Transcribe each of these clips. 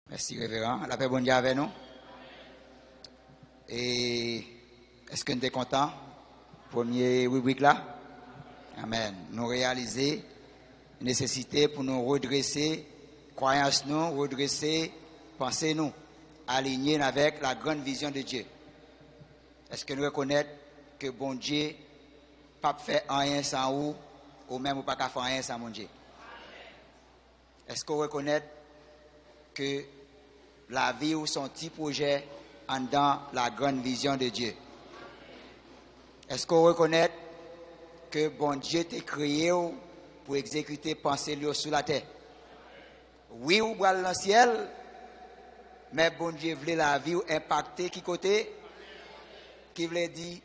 Merci, révérend. La paix bonne Dieu avec nous. Et est-ce que nous sommes contents? Premier rubrique là. Amen. Nous réaliser la nécessité pour nous redresser, croyance nous, redresser, pensée nous, aligner avec la grande vision de Dieu. Est-ce que nous reconnaissons que bon Dieu pas fait rien sans vous, ou même pas faire rien sans mon Dieu? Est-ce qu'on reconnaît que la vie ou son petit projet en dans la grande vision de Dieu? Est-ce qu'on reconnaît que bon Dieu t'a créé pour exécuter pensée lui sous la terre? Oui, ou dans le ciel, mais bon Dieu voulait la vie ou impacter qui côté? Qui voulait dire,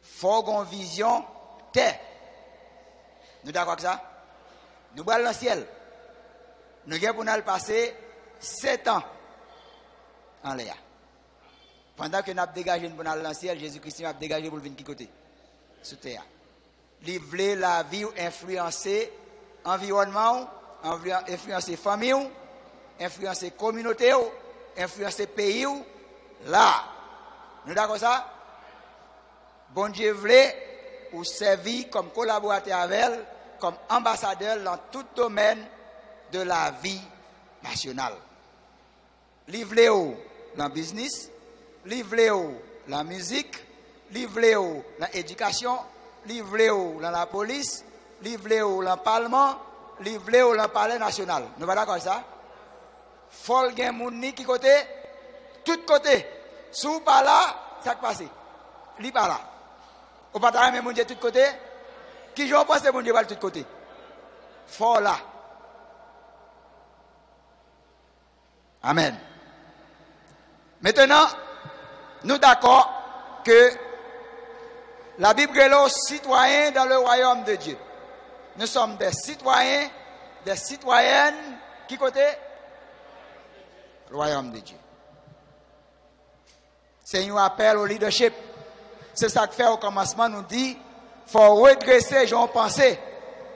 faut qu'on vision terre. Nous d'accord avec ça? Nous allons dans le ciel. Nous allons passer 7 ans en l'air. Pendant que nous avons dégagé pour aller dans le ciel, Jésus-Christ a dégagé pour venir qui côté? Sous terre. Il voulait la vie influencer l'environnement, influencer la famille, influencer la communauté, influencer le pays. Là. Nous d'accord ça? Bon Dieu voulait ou servir comme collaborateur avec elle, comme ambassadeur dans tout domaine de la vie nationale. Livrer dans le business, livrer dans la musique, livrer dans l'éducation, livrer dans la police, livrer dans le parlement, livrer dans le palais national. Nous sommes d'accord ça? Faut que les qui côté? Tout côté. Sous par là, ça passe. Li par là. Au pas même mon Dieu tout côté. Qui j'en pense mon Dieu va tout côté. Faut là. Amen. Maintenant, nous d'accord que la Bible est là citoyens dans le royaume de Dieu. Nous sommes des citoyens, des citoyennes qui côté? Le royaume de Dieu. C'est un appel au leadership. C'est ça que fait au commencement, nous dit, il faut redresser les pensées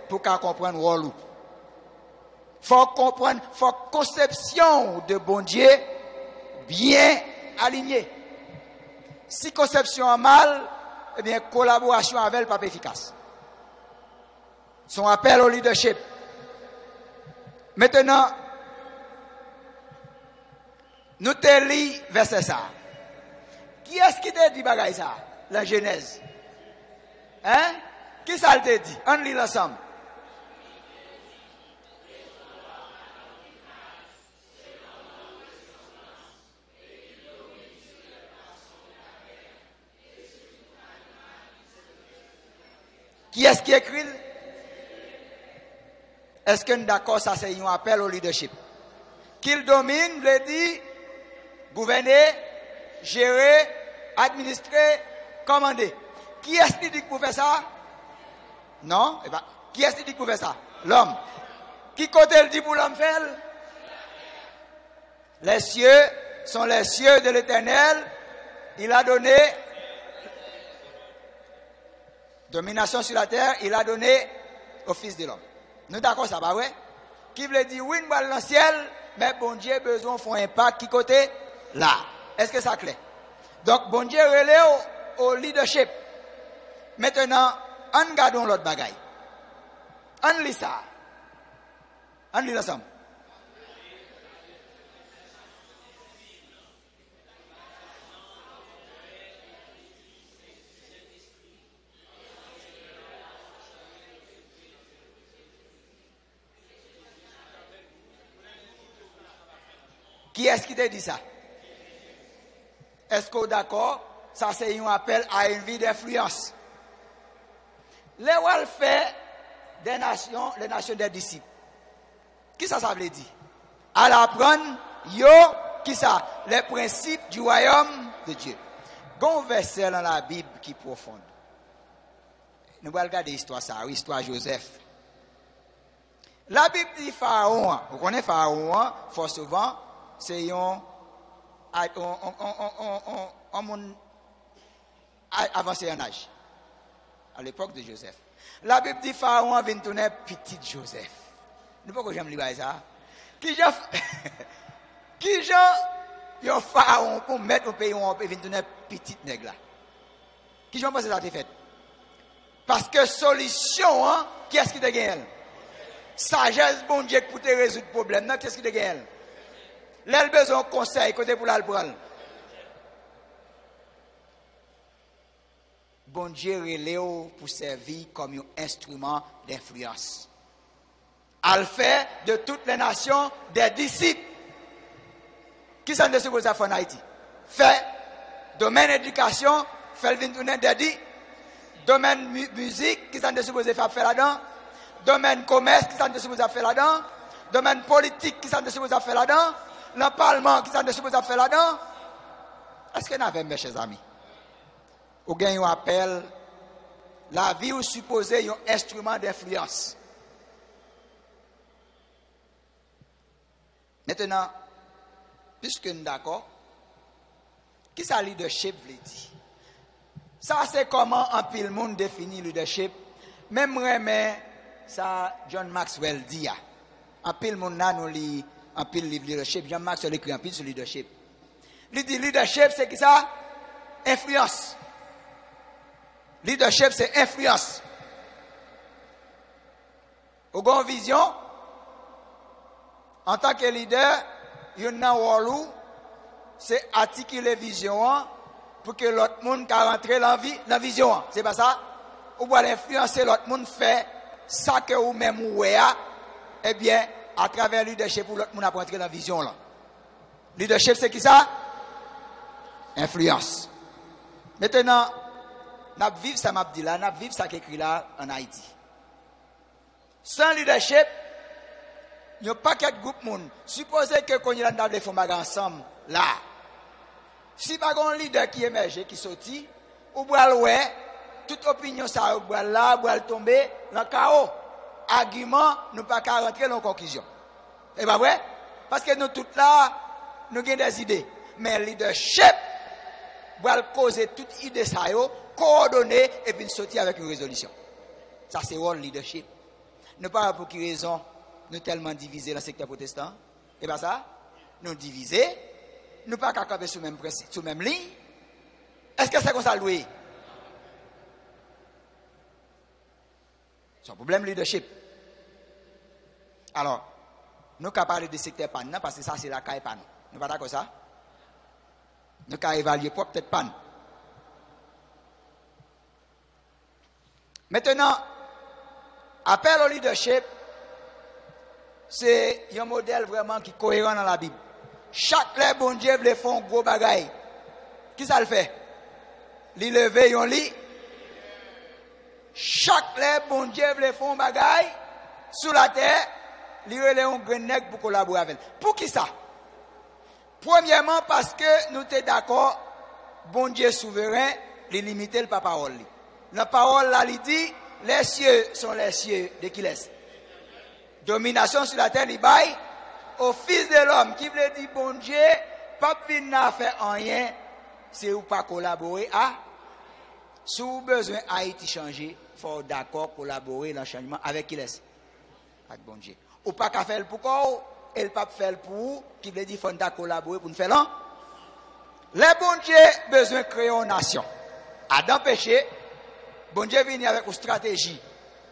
pour qu'on comprenne le rôle. Il faut comprendre, il faut conception de bon Dieu bien alignée. Si conception est mal, eh bien, collaboration avec elle n'est pas efficace. Son appel au leadership. Maintenant, nous te lisons verset ça. Qui est-ce qui t'a dit bagaille ça? La Genèse. Hein? Qui ça t'a dit? On lit ensemble. Qui est-ce qui écrit? Est-ce que nous d'accord ça c'est un appel au leadership? Qu'il domine, veut dire gouverner, gérer, administrer, commander. Qui est-ce qui dit pour faire ça? Non? Eh ben, qui est-ce qui dit pour faire ça? L'homme. Qui côté le dit pour l'homme faire? Les cieux sont les cieux de l'Éternel. Il a donné domination sur la terre. Il a donné au Fils de l'homme. Nous d'accord ça, pas vrai? Qui veut dire oui, nous allons dans le ciel, mais bon Dieu a besoin de faire un impact qui côté? Là. Est-ce que ça clair? Donc, bon Dieu relève au leadership. Maintenant, on garde l'autre bagaille. On lit ça. On lit ensemble. Qui est-ce qui t'a dit ça? Est-ce que vous êtes d'accord? Ça, c'est un appel à une vie d'influence. Les Wal fait des nations, les nations des disciples. Qui ça veut dire? À l'apprendre, qui ça? Les principes du royaume de Dieu. Il y a un verset dans la Bible qui est profonde. Nous allons regarder l'histoire, ça, l'histoire de Joseph. La Bible dit Pharaon. Vous connaissez Pharaon, fort souvent, c'est un monde avancé en âge. À l'époque de Joseph. La Bible dit Pharaon vient tourner petit Joseph. Nous ne pouvons pas jamais lire ça. Qui Qui gens yon pharaon pour mettre au pays où on peut venir donner petite nègre là? Qui gens pense que ça a été fait? Parce que solution, hein, qui est-ce qui te gagne? Sagesse, bon Dieu, pour te résoudre le problème, non, qu'est-ce qui te gagne? L'elle besoin de conseil, côté pour l'albral. Bon Dieu, relève pour servir comme un instrument d'influence. Elle fait de toutes les nations des disciples. Qui sont de supposés faire en Haïti? Fait domaine éducation, fait le tourner dédi. Domaine musique, qui sont de supposés faire là-dedans. Domaine commerce, qui sont de supposés faire là-dedans. Domaine politique, qui sont de supposés faire là-dedans. Le parlement, qui sont de supposés faire là-dedans. Est-ce que nous avons, mes chers amis? Ou gagne un appel, la vie ou supposé un instrument d'influence. Maintenant, puisque nous sommes d'accord, qui ça leadership veut dire? Ça c'est comment un pile monde définit leadership. Même remè ça John Maxwell dit. Un pile monde là nous lit un pile livre leadership. John Maxwell écrit un pile sur leadership. Il dit leadership c'est qui ça? Influence. Leadership c'est influence. Au grand vision en tant que leader, il y a un rôle, c'est articuler vision pour que l'autre monde puisse rentrer dans la vision. C'est pas ça? Ou pour influencer l'autre monde, faire ça que vous même ou eh bien, à travers le leadership, pour l'autre monde à rentrer dans la vision. Là. Leadership, c'est qui ça? Influence. Maintenant, nous vivons ça, m'a dit là, nous vivons ça qui écrit là en Haïti. Sans leadership, il n'y a pas qu'un groupe de monde. Supposez que quand il y a des fonds ensemble, là, si pas un leader qui émerge, qui sortit, ou boire ouais, toute opinion ça ou boire là, boire tomber dans le chaos. Argument, nous pas qu'à rentrer dans la conclusion. C'est pas vrai? Parce que nous toutes là, nous avons des idées. Mais le leadership, boire causer toute idée ça, coordonner et puis sortir avec une résolution. Ça c'est le leadership. Nous pas pour quelle raison nous tellement divisés dans le secteur protestant. Et pas ça? Nous divisés. Nous pas qu'à camper sur le même principe, sur la même ligne. Est-ce que c'est comme ça, Louis? C'est un problème de leadership. Alors, nous qu'à parler du secteur pan, parce que ça c'est la caille pan. Nous pas d'accord ça? Nous qu'à évaluer peut-être pan. Maintenant, appel au leadership, c'est un modèle vraiment qui est cohérent dans la Bible. Chaque les bon Dieu veut faire un gros bagaille. Qui ça le fait? Li lever yon lit. Chaque les bon Dieu veut faire un bagaille sur la terre, li relè un grenègue pour collaborer avec. Pour qui ça? Premièrement parce que nous sommes d'accord, bon Dieu souverain, li limiter le parole. La parole là il dit les cieux sont les cieux de qui laisse. Domination sur la terre, il baille au Fils de l'homme qui veut dire bon Dieu, pas n'a fait rien, c'est ou pas collaborer à. Si vous avez besoin Haïti changer, il faut d'accord collaborer dans le changement avec qui laisse. Avec bon Dieu. Ou pas qu'à faire pour quoi, et le pas faire pour vous, qui veut dire qu'il faut collaborer pour nous faire là. Les bon Dieu besoin de créer une nation. Adam péché, bon Dieu vient avec une stratégie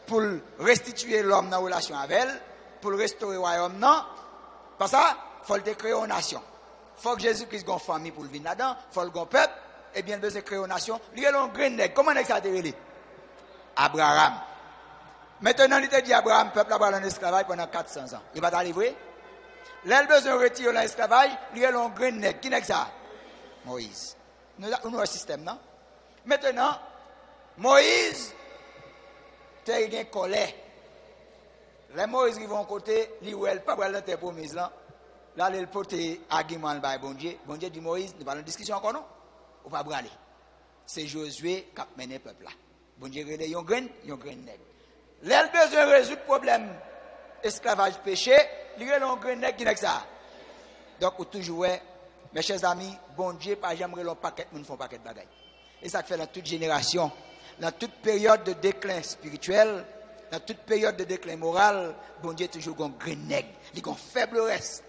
pour restituer l'homme dans la relation avec elle, pour restaurer le royaume, non. Parce que ça, il faut créer une nation. Il faut que Jésus-Christ ait une famille pour venir là-dedans, il faut qu'il ait un peuple, et bien, il besoin de créer une nation. Il y a un grand nègre. Comment est-ce que ça a été? Abraham. Maintenant, il te dit Abraham, peuple Abraham en esclavage pendant 400 ans. Il va t'arriver. Là, il a besoin de retirer l'esclavage, il y a un grand nègre. Qui n'est que ça? Moïse. Nous avons un système, non? Maintenant, Moïse, tu as une colère. Les Moïse qui vont côté, ils ne veulent pas voir la terre promise là. Là, ils portent argument par bon Dieu. Bon Dieu dit Moïse, nous parlons de discussion encore non? Ou pas braler. C'est Josué qui a mené le peuple là. Bon Dieu, il y a un grain nègre. Là, il a besoin de résoudre le problème esclavage péché, il y a un grain nègre qui n'est que ça. Donc, toujours, mes chers amis, bon Dieu, pas jamais un paquet, nous font un paquet de bagailles. Et ça fait dans toute génération, dans toute période de déclin spirituel, dans toute période de déclin moral, bon Dieu toujours un grain nègre, il a un faible reste.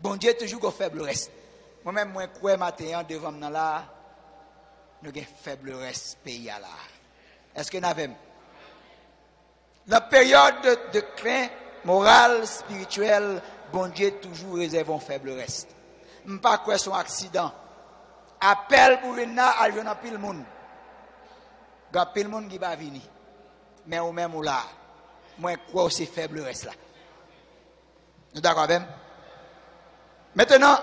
Bon Dieu toujours une faiblesse. Moi-même, moi, crois matin devant moi là, nous avons faiblesse pays là. Est-ce que nous avons? La période de crainte morale, spirituelle, bon Dieu toujours réserve un faible reste. Je ne sais pas quoi son accident. Appel pour venir à l'union de pile monde. Il y a pile monde qui va venir. Mais au même là, moi, je crois aussi faible reste là. Nous d'accord même? Maintenant,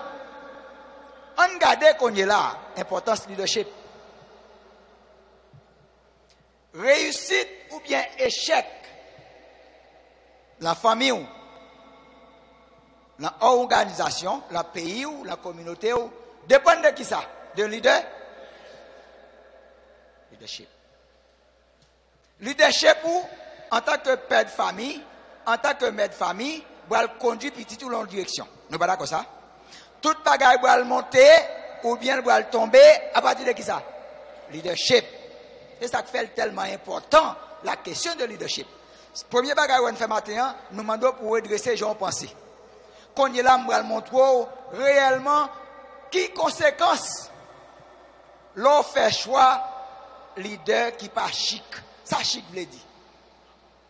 on regarde qu'on est là, importance leadership. Réussite ou bien échec, la famille ou l'organisation, le pays ou la communauté ou, dépend de qui ça? De leadership. Leadership ou, en tant que père de famille, en tant que mère de famille, va le conduire petit tout dans la direction. Nous pas d'accord ça? Tout bagaille va le monter ou bien va le tomber à partir de qui ça? Leadership. C'est ça qui fait tellement important la question de leadership. Premier bagage qu'on fait matin, nous demandons pour redresser les gens pensés. Qu'on est là, nous allons montrer réellement qui conséquence l'on fait choix leader qui pas chic. Ça chic veut dire.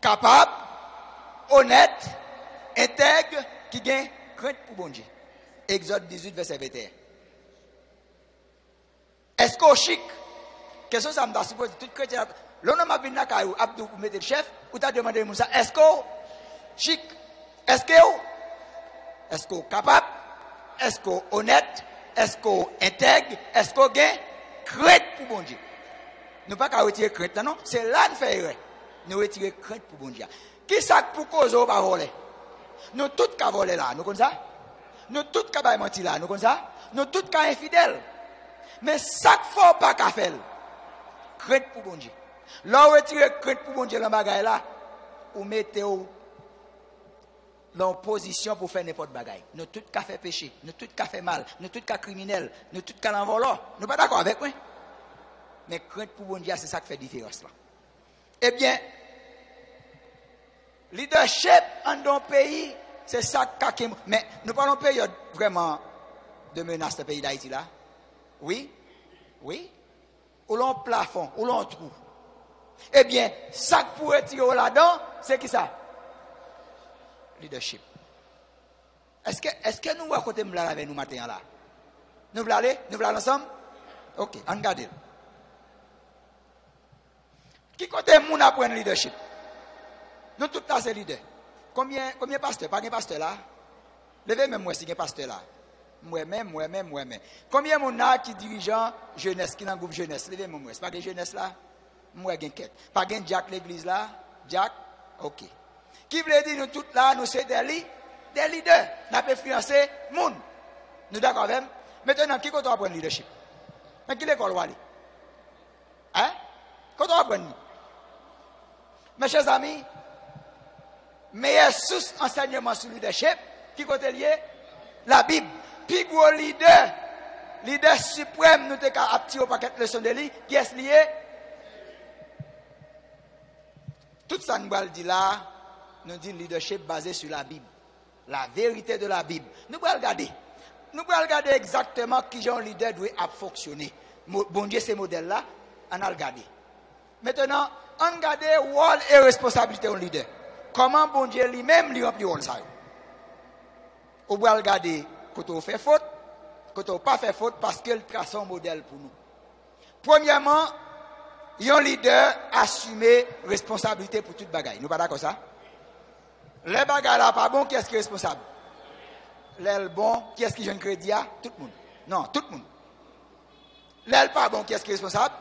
Capable, honnête, intègre, qui gagne crainte pour bon Dieu. Exode 18, verset 21. Est-ce qu'on chic? Question ça me suppose tout chrétien. L'on m'a venu à Kaou, Abdou, vous mettez le chef, ou t'as demandé Moussa, est-ce qu'on chic? Est-ce qu'on capable? Est-ce qu'on honnête? Est-ce qu'on intègre? Est-ce qu'on gagne crainte pour bon Dieu? Nous pas qu'à retirer crainte là non, c'est là nous faire erreur. Nous retirer crainte pour bon Dieu. Qui ça pour cause au pas voler? Nous tous qu'à voler là, nous comme ça? Nous tous qu'à mentir là, nous comme ça? Nous tous qu'à infidèles. Mais ça faut pas qu'à faire. Crainte pour bon Dieu. Là où retirer crainte pour bon Dieu dans bagaille là, ou mettez dans position pour faire n'importe bagaille. Nous tous qu'à faire péché, nous tous qu'à faire mal, nous tous qu'à criminel, nous tous qu'à l'envoler. Nous pas d'accord avec moi. Mais crainte pour bon Dieu, c'est ça qui fait la différence là. Eh bien, leadership dans un pays, c'est ça qui... Mais nous parlons de période vraiment de menace de pays d'Haïti là. Oui, oui. Ou l'on plafond, ou l'on trou. Eh bien, ça qui pourrait tirer là-dedans, c'est qui ça? Leadership. Est-ce que nous racontons avec nous matin là? Nous voulons aller? Nous voulons aller ensemble? Ok, on regarde. Qui côté moun apprend leadership? Nous tous là c'est leader. Combien pasteurs? Pas de pasteur là? Levez même moi si il y a pasteur là. Moi-même. Combien de gens qui dirigeant jeunesse, qui dans le groupe jeunesse? Levez-moi, moi. C'est pas de jeunesse là? Moi, j'ai quête. Pas de Jack l'église là? Jack? Ok. Qui veut dire nous tous là, nous sommes des leaders. Nous avons influencé le monde. Nous d'accord même? Maintenant, qui qu'on apprend le leadership? Mais qui l'école va aller? Hein? Qu'on apprend? Mes chers amis, meilleure source enseignement sur le leadership, qui côté lié? La Bible. Puis gros leader suprême, nous t'es qu'à apti au paquet de leçons de lui, qui est lié? Tout ça nous dit là, nous dit leadership basé sur la Bible. La vérité de la Bible. Nous allons regarder. Nous allons regarder exactement qui genre leader doit fonctionner. Bon Dieu, ces modèles-là, on a regardé. Maintenant, on regarde le rôle et responsabilité du leader. Comment bon Dieu lui-même lui remplit le rôle ça? On va regarder quand on fait faute, quand on pas fait faute parce qu'il trace un modèle pour nous. Premièrement, un leader assumer responsabilité pour toute bagaille. Nous pas d'accord ça? Les bagailles là pas bon, qui est-ce qui est responsable? Les bon, qui est-ce qui joue un crédit à? Tout le monde. Non, tout le monde. Les pas bon, qui est-ce qui est responsable?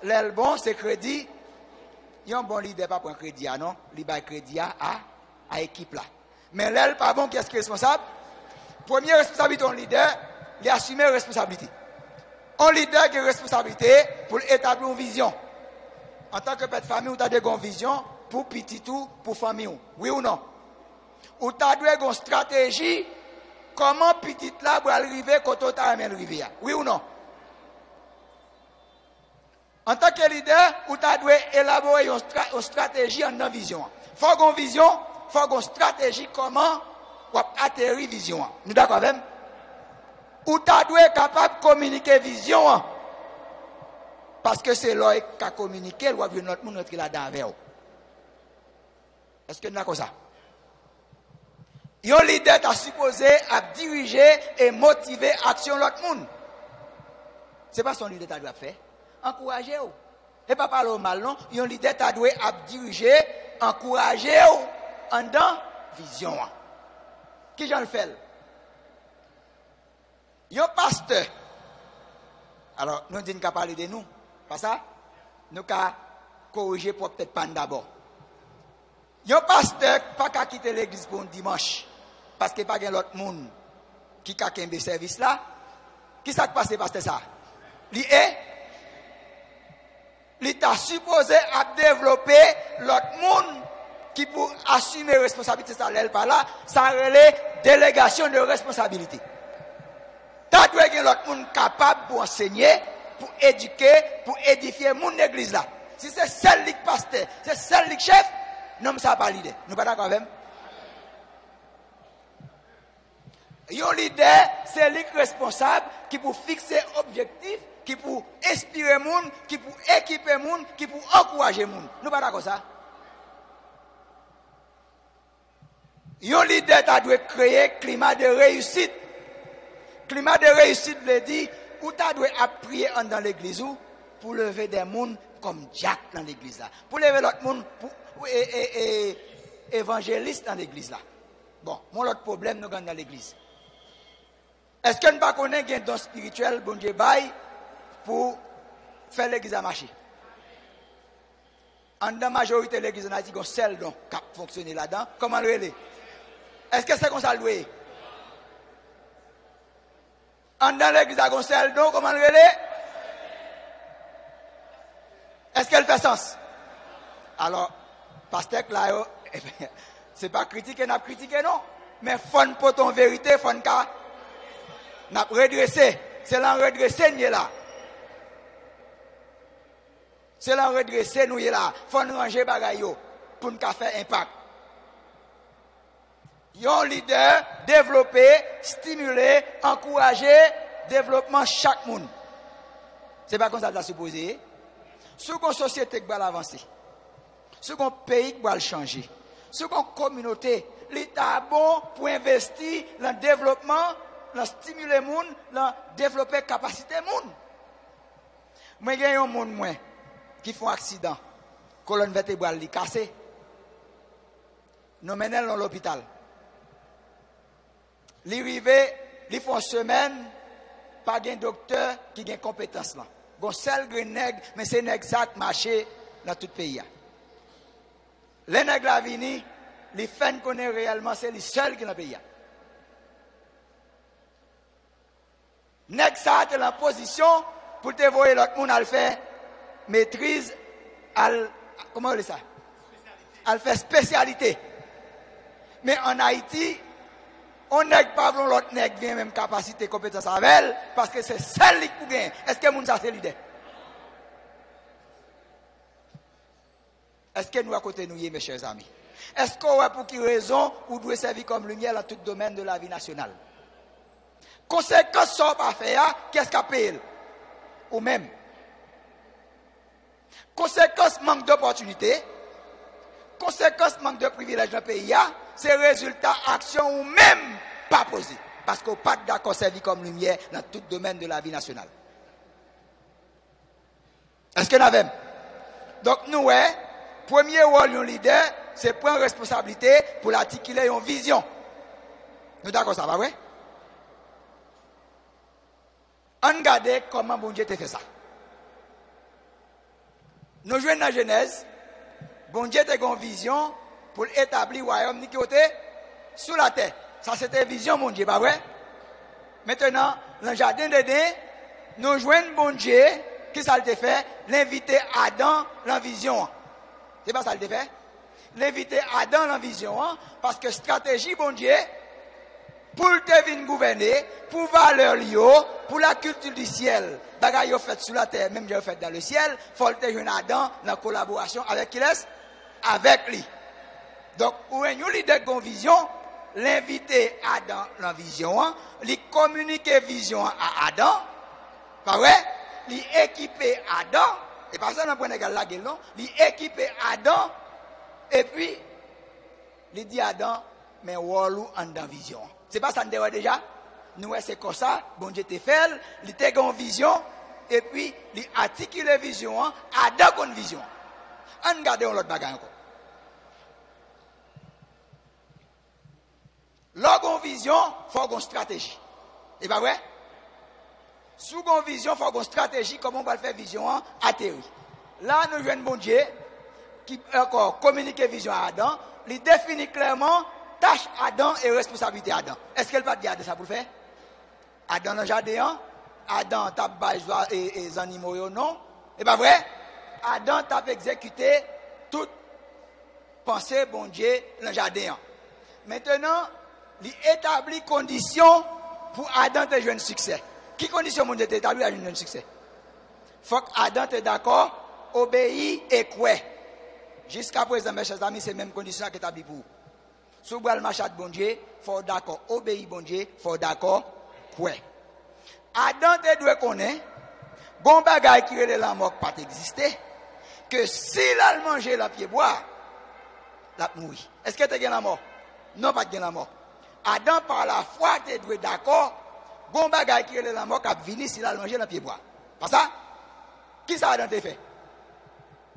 Les bon, c'est crédit. Il y a un bon leader pas pour un crédit à non, il va crédit à équipe là. Mais l'aile pas bon, qu'est-ce qui est responsable? Première responsabilité d'un leader, il assumer responsabilité. Un leader qui a responsabilité pour établir une vision. En tant que père de famille, tu as une vision pour petit tout, pour famille. Oui ou non? Ou tu as une stratégie, comment petit là pour arriver quand tu as arrivé. Oui ou non? En tant que leader, ou tu as élaborer une stratégie en vision. Il faut une vision, il faut une stratégie comment ou atterri vision. Nous d'accord même? Ou tu dois être capable de communiquer vision. Parce que c'est là qui a communiqué, ou bien notre monde rentrer là-dedans avec vous. Est-ce que nous avons ça? Un leader est supposé à diriger et motiver l'action de l'autre monde. Ce n'est pas son leader qui doit faire. Encouragez-vous. Et pas parler au mal, non. Un leader doit diriger, encourager en dans vision. Qui j'en le fait? Un pasteur. Alors, nous disons qu'à parler de nous. Pas ça? Nous qu'à corriger pour peut-être pas d'abord. Un pasteur pas qu'à quitter l'église pour un dimanche. Parce qu'il n'y a pas l'autre monde qui a quitté le service là. Qui s'est passé, pasteur ça? Il t'a supposé à développer l'autre monde qui pour assumer la responsabilité ça par là, ça relève délégation de responsabilité. T'as dû être l'autre monde capable pour enseigner, pour éduquer, pour édifier le monde de l'église là. Si c'est celle qui pasteur, c'est celle qui chef, non, ça n'a pas l'idée. Nous pas d'accord avec? Un leader, c'est lui responsable qui pour fixer objectif, qui pour inspirer les gens, qui pour équiper les gens, qui pour encourager les gens. Nous pas d'accord ça? Un leader doit créer un climat de réussite. Climat de réussite veut dire où tu dois prier dans l'église pour lever des gens comme Jack dans l'église là. Pour lever l'autre monde pour évangéliste dans l'église là. Bon, mon autre problème nous gagne dans l'église. Est-ce que nous ne connaissons pas un don spirituel bon Dieu bail pour faire l'église à marcher? En la majorité de l'église, on a dit qu'on seul don qui a fonctionné là-dedans. Comment le est? Est-ce que c'est comme ça le est? En dans l'église, on a seul don, comment le est? Est-ce qu'elle fait sens? Alors, pasteur là, c'est pas critiquer, n'a critiqué non. Mais fon pour ton vérité, fon ka n'a redressé. C'est l'en redresser nous là. C'est l'en redresser nous là. Fon ranger bagay yo pour nous faire impact. Yon leader développer, stimuler, encourager développement chaque monde. C'est pas comme ça doit supposer. Si une société qui va avancer, si un pays qui va changer, si une communauté, l'État bon pour investir dans le développement, dans stimuler les gens, dans développer la capacité des gens. Moi, il y a un monde qui font accident, colonne vertébrale li cassée. Nous menons dans l'hôpital. Li rive, li font semaine, pas de docteur qui a une compétence là. Bon, seul nègre, mais c'est nègre ça qui marche dans tout le pays. Les nègres la vini, les fins qu'on est réellement, c'est les seuls qui dans le pays. Nègre ça est en position pour te voir l'autre monde à le faire maîtrise, comment on dit ça? À le faire spécialité. Mais en Haïti, on n'est pas l'autre nègre vient même capacité, compétence avec elle, parce que c'est celle qui peut gagner. Est-ce que moun ça c'est l'idée? Est-ce que nous à côté nous y mes chers amis? Est-ce qu'on a pour qui raison ou doit servir comme lumière dans tout domaine de la vie nationale? Conséquence ça pas faire, qu'est-ce qu'a payé? Ou même. Conséquence manque d'opportunité. Conséquence manque de privilèges dans le pays, c'est résultat action ou même pas posé. Parce qu'on n'a pas d'accord servi comme lumière dans tout domaine de la vie nationale. Est-ce que nous avons? Donc nous, premier rôle d'un leader, c'est prendre responsabilité pour l'articuler une vision. Nous d'accord ça, va vrai? On regarde comment bon Dieu te fait ça. Nous jouons dans la Genèse. Bon Dieu a une vision pour établir le royaume qui était sous la terre. Ça, c'était vision, mon Dieu, pas vrai? Maintenant, dans le jardin d'Éden, nous jouons bon Dieu, qui ça le fait? L'inviter Adam dans la vision. C'est pas ça le fait? L'inviter Adam dans la vision, parce que stratégie, bon Dieu, pour te venir gouverner, pour valeur lio, pour la culture du ciel. Bagaille fait sous la terre, même Dieu fait dans le ciel, faut te jouer Adam dans collaboration avec qui laisse? Avec lui. Donc, où est un leader qui a une vision, l'inviter Adam dans la vision, lui communiquer vision à Adam, pas vrai? Lui équiper Adam, et pas ça, on prend la gueule, non? Lui équiper Adam, et puis, lui dit Adam, mais walou en dans vision. C'est pas ça, nous déjà? Nous, c'est comme ça, bon Dieu te fait, il te une vision, et puis, il articule la vision, Adam a une vision. On regarde l'autre bagage encore. Lorsqu'on a une vision, il faut une stratégie. C'est pas vrai? Si on a une vision, il faut une stratégie, comment on va faire vision atterri. Là, nous avons un bon Dieu qui encore communique vision à Adam, il définit clairement tâche Adam et responsabilité Adam. Est-ce qu'elle va dire de ça pour le faire? Adam dans le jardin, Adam tape les animaux non? C'est pas vrai? Adam tape exécuté toute pensée bon Dieu dans le jardin. Maintenant, il établit conditions pour Adam de jouer un succès. Qui condition mon Dieu établit à jouer un succès? Faut qu'Adam est d'accord, obéit et croit. Jusqu'à présent, mes chers amis, c'est la même condition qui est établie pour vous. Si vous voulez le marché de bon Dieu, il faut d'accord, obéir bon Dieu, il faut d'accord, croire. Adam doit connaître, bon bagage qui est la mort pas exister, que s'il a mangé la pied bois, la mourir. Est-ce que tu as la mort? Non, pas de la mort. Adam, par la foi, tu dois d'accord, bon bagage qui est la mort, qui a venu s'il a mangé la pied bois. Pas ça? Qui ça Adam t'a fait?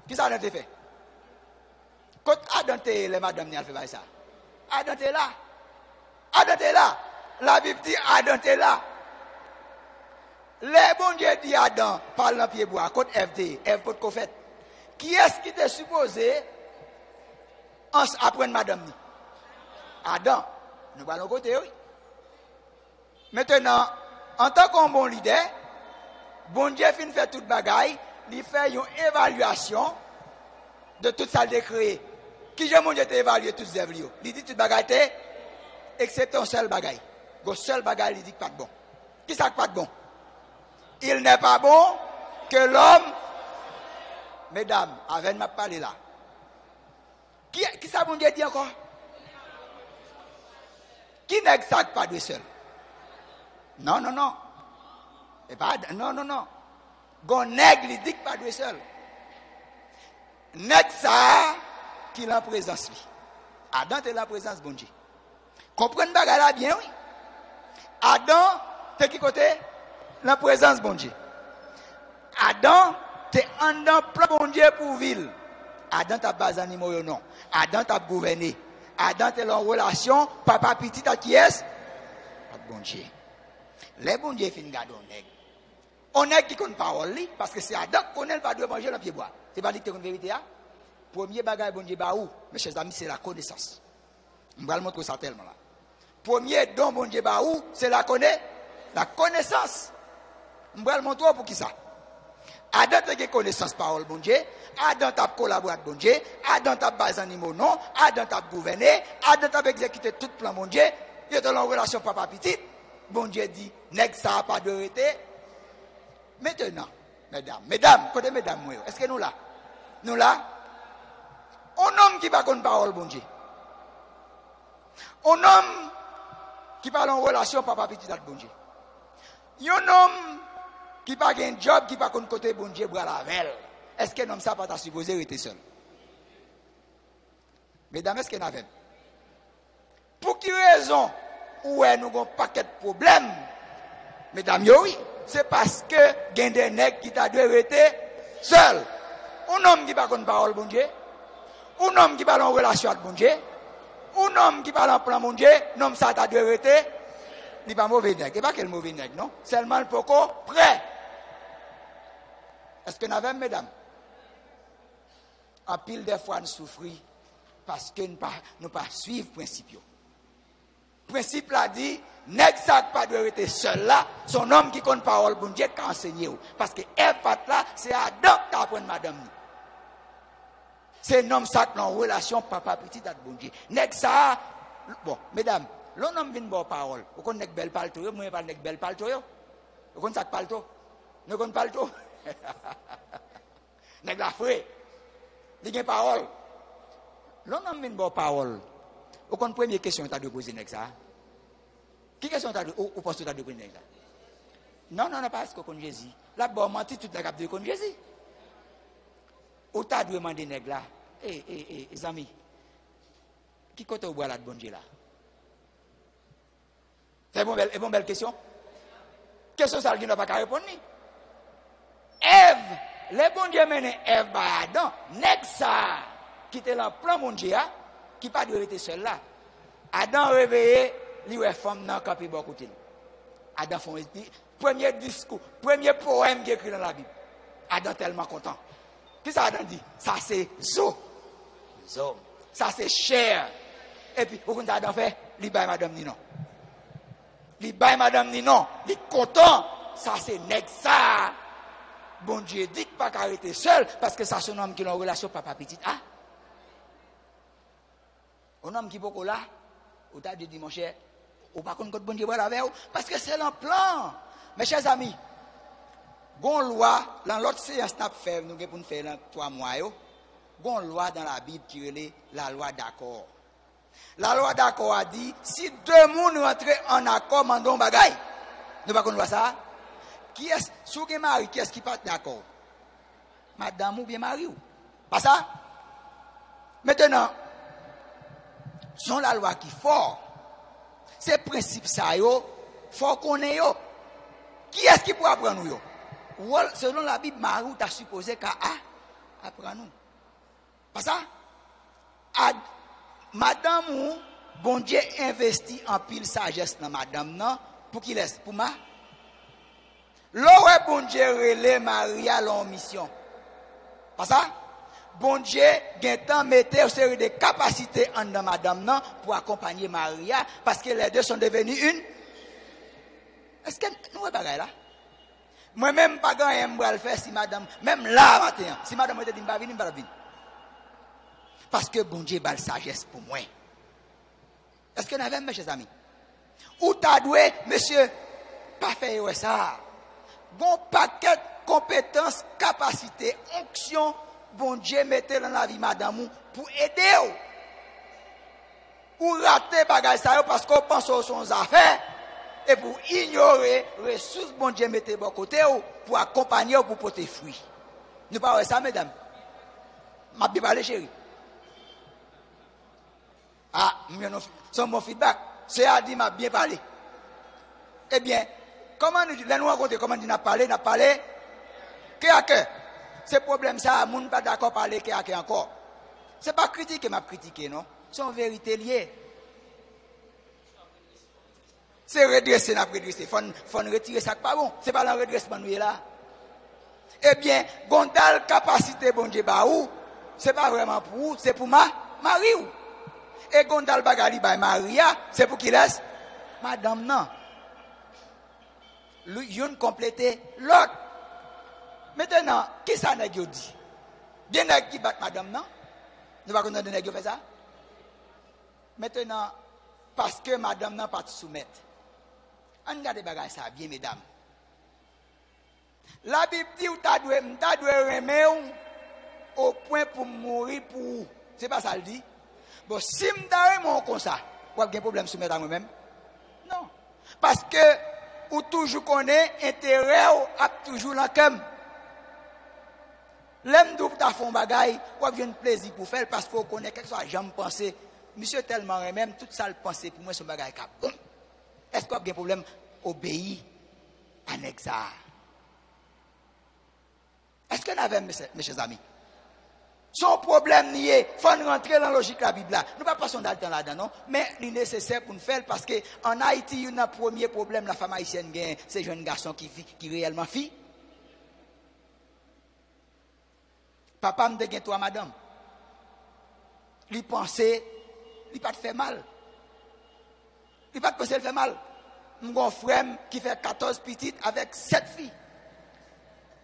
Qui ça Adam t'a fait? Quand Adam t'a les madame n'y a fait ça. Adam t'es là. Adam t'es là. La Bible dit Adam t'es là. Les bon Dieu dit Adam parle dans pied bois. Quand FD, F pour qu'on fait. Qui est-ce qui t'est supposé apprendre madame ni? Adam. Nous allons côté oui. Maintenant, en tant qu'un bon leader, bon Dieu fin fait toute bagaille, il fait une évaluation de toute ça de créé. Qui j'ai mon Dieu évalué toutes les œuvres? Il dit toute bagaille, excepté un seul bagaille. Le seul bagaille, il dit pas de bon. Qui ça pas de bon? Il n'est pas bon que l'homme, mesdames, avec m'a parlé là. Qui ça mon Dieu dit encore? Qui n'exacte pas de seul? Non, non, non. Et pas, non, non, non. Gon nègre, il dit pas de seul. Nègre ça, qui est en présence lui. Adam est en présence bon Dieu. Comprenez bagarre là bien, oui. Adam, t'es qui côté? La présence bon Dieu. Adam, t'es en dans plan bon Dieu pour ville. Adam t'a pas animaux non. Adam t'a gouverné. Adam t'es en relation, papa petit à qui est? Bon Dieu. Les bon Dieu fin garder on nègre. On est qui connaît parole parce que c'est Adam qui connaît pas de manger dans pied bois. C'est pas dit que c'est une vérité hein? Premier bagage bon Dieu ba ou mes chers amis c'est la connaissance. On va le montrer ça tellement là. Premier don bon Dieu ba ou c'est la connaissance. On va le montrer pour qui ça? Adam a connaissance parole bon Dieu, Adam a collaboré avec bon Dieu, Adam a bas animaux non, Adam a gouverné, Adam a exécuté tout plan bon Dieu, il est dans la relation papa petit. Bon Dieu dit nèg ça pas de rété. Maintenant, mesdames, côté mesdames, est-ce que nous là? Nous là? Un homme qui parle parole, bon Dieu. Un homme qui parle en relation papa petit avec bon Dieu. Un homme qui parle un job qui parle côté bon Dieu, bras la velle. Est-ce que l'homme ça pas supposé être seul? Mesdames, est-ce que nous avons? Pour quelle raison? Où est nous avons un paquet de problèmes? Mesdames, oui. C'est parce que il y a des nègres qui t'a dû rester seul. Un homme qui parle en parole, bon Dieu. Un homme qui parle en relation avec bon Dieu. Un homme qui parle en plan, bon Dieu. Un homme ça t'a dû rester. Il n'est pas mauvais nègre. Il n'est pas quel mauvais nègre, non? Seulement le poco prêt. Est-ce que nous avons, mesdames? En pile de fois, nous souffrons parce que nous ne pas suivre le principe. Le principe là dit, nèg ça pas de rester seul là, son homme qui compte parole bon Dieu qui enseigné parce que Eva là, c'est Adam qui apprend madame. C'est un homme ça en relation papa petit avec bon Dieu. Nèg ça bon, mesdames, l'homme vient bon parole. Vous connaissez nèg belle palto, moi pas nèg belle palto yo. Vous connaissez ça palto? Vous connaissez palto? Nèg la frère. Il y a parole. L'homme vient bon parole. Au compte première question, tu as de poser ça. Qui question tu as de poser ça? Non, pas ce qu'on Jésus. Là, bon, menti toute la cap de qu'on Jésus. Ou t'as demandé nèg là. Les amis. Qui côté au bois là de bon Dieu là? C'est une belle question. Question ça qui n'a pas qu'à répondre ni. Ève, les bon Dieu mené Ève par Adam, nèg ça qui était là plan mon Dieu qui pas de rester seul là. Adam réveillé, lui ouais femme nan camper bon côté. Adam font premier discours, premier poème qui écrit dans la Bible. Adam tellement content. Qu'est-ce que Adam dit? Ça c'est zo. Ça c'est cher. Et puis, au contraire, Adam fait, li bay madame ni non. Li bay madame ni non. Li content. Ça c'est nèg ça. Bon Dieu dit pas qu'arrêter seul parce que ça c'est un homme qui a une relation papa petit. Ah? Un homme qui est là, ou t'as dit mon cher, ou pas contre bon Dieu avec vous parce que c'est un plan. Mes chers amis, gon loi dans l'autre séance n'a fait nous pour nous faire dans 3 mois yo. Gon loi dans la Bible qui est la loi d'accord. La loi d'accord a dit si deux monde rentrent en accord mandon bagay. Nous pas connait loi ça. Qui est sous qui mari qui est qui pas d'accord? Madame ou bien mari ou? Pas ça? Maintenant son la loi qui fort. Ces principes ça yo, faut connaître yo. Qui est-ce qui peut apprendre nous? Selon la Bible, Marie t'a supposé qu'à apprendre nous. Pas ça? Madame ou, bon Dieu investit en pile sagesse dans madame, non? Pour qu'il laisse, pour moi. L'aurait bon Dieu relé Maria en mission. Pas ça? Bon Dieu, Gentan mettait une série de capacités en dans madame, non? Pour accompagner Maria, parce que les deux sont devenus une. Est-ce que nous pas là? Moi-même, pas grand aime le faire si madame, même là, matin, si madame était dit, pas venir, pas venir. Parce que bon Dieu, a la sagesse pour moi. Est-ce que nous avons, mes chers amis? Ou t'as doué, monsieur, pas faire ça. Bon paquet, compétences, capacités, onction, bon Dieu, mettez dans la vie madame pour aider. Ou rater bagage ça parce qu'on pense aux son affaires. Et pour ignorer les ressources, bon Dieu, mettez bon côté pour accompagner ou pour porter fruit. Nous parlons ça, mesdames. Ma bien parlé, chérie. Ah, c'est mon feedback. C'est à dire, m'a bien parlé. Eh bien, comment nous raconter comment nous parlé, cœur à cœur. Ce problème, ça, nous ne pas d'accord parler cœur à cœur encore. Ce n'est pas critiquer, m'a critiqué, non? C'est en vérité lié. C'est redresser, n'a redresser. Faut retirer ça pas bon. C'est pas dans redressement nous là. Eh bien, gondal capacité bon Dieu ba ou, c'est pas vraiment pour vous, c'est pour Marie ou. Et gondal bagali ba Maria, c'est pour qui laisse madame non. L'une compléter l'autre. Maintenant, qui ça n'a dit? Bien nèg qui bat madame non? Nous pas connaître nèg fait ça. Maintenant, parce que madame n'a pas de soumettre. On regarde les bagages ça bien, mesdames. La Bible dit que tu dois remettre au point pour mourir pour vous. C'est pas ça le dit. Bon, si je suis comme ça, vous avez un problème sur moi-même? Non. Parce que vous toujours connaissez intérêt à toujours dans le cœur. L'homme d'où tu as fait un bagage, vous avez un plaisir pour faire parce que vous connaissez quelque chose. J'aime penser, monsieur tellement même, tout ça le penser pour moi, c'est un bagage bon. Est-ce que vous avez un problème? Obéir à Nexa. Est-ce que vous avez, mes chers amis? Son problème nié, il faut rentrer dans la logique de la Bible. Nous ne pas passer dans le temps là-dedans, non? Mais il est nécessaire pour nous faire parce qu'en Haïti, il y a un premier problème, la femme haïtienne gagne, c'est jeunes garçons qui réellement fille. Papa me dit toi, madame. Il pensait, il pas te fait mal. Il pas te penser, il fait mal. Mon frère qui fait 14 petites avec 7 filles.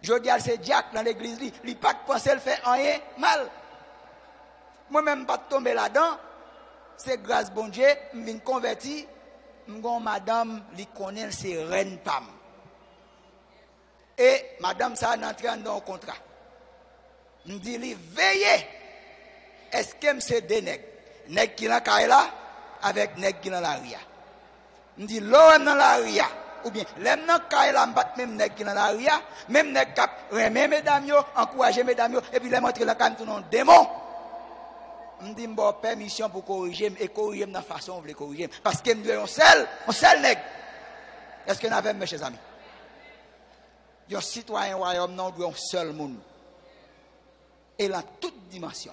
Je dis à c'est Jack dans l'église, il pas de penser, il fait rien mal. Moi-même, pas tomber là-dedans. C'est grâce bon Dieu, je viens convertir. Madame, li connaît, c'est reine Pam. Et madame, ça a entré dans un contrat. Je dis, veillez. Est-ce que c'est des nègres? Nègres qui l'ont là? avec nèg qui dans la ria. On dit l'homme dans la ria ou bien l'aime dans caille la m'bat même nèg qui dans la ria, même nèg cap remet mesdames yo, encourager mesdames yo et puis les montrer dans caille tout non démon. On dit bon permission pour corriger et corriger dans façon on veut corriger parce que nous un seul nèg. Est-ce que nous avons mes chers amis? Un citoyen royaume non doit un seul monde. Et dans toute dimension.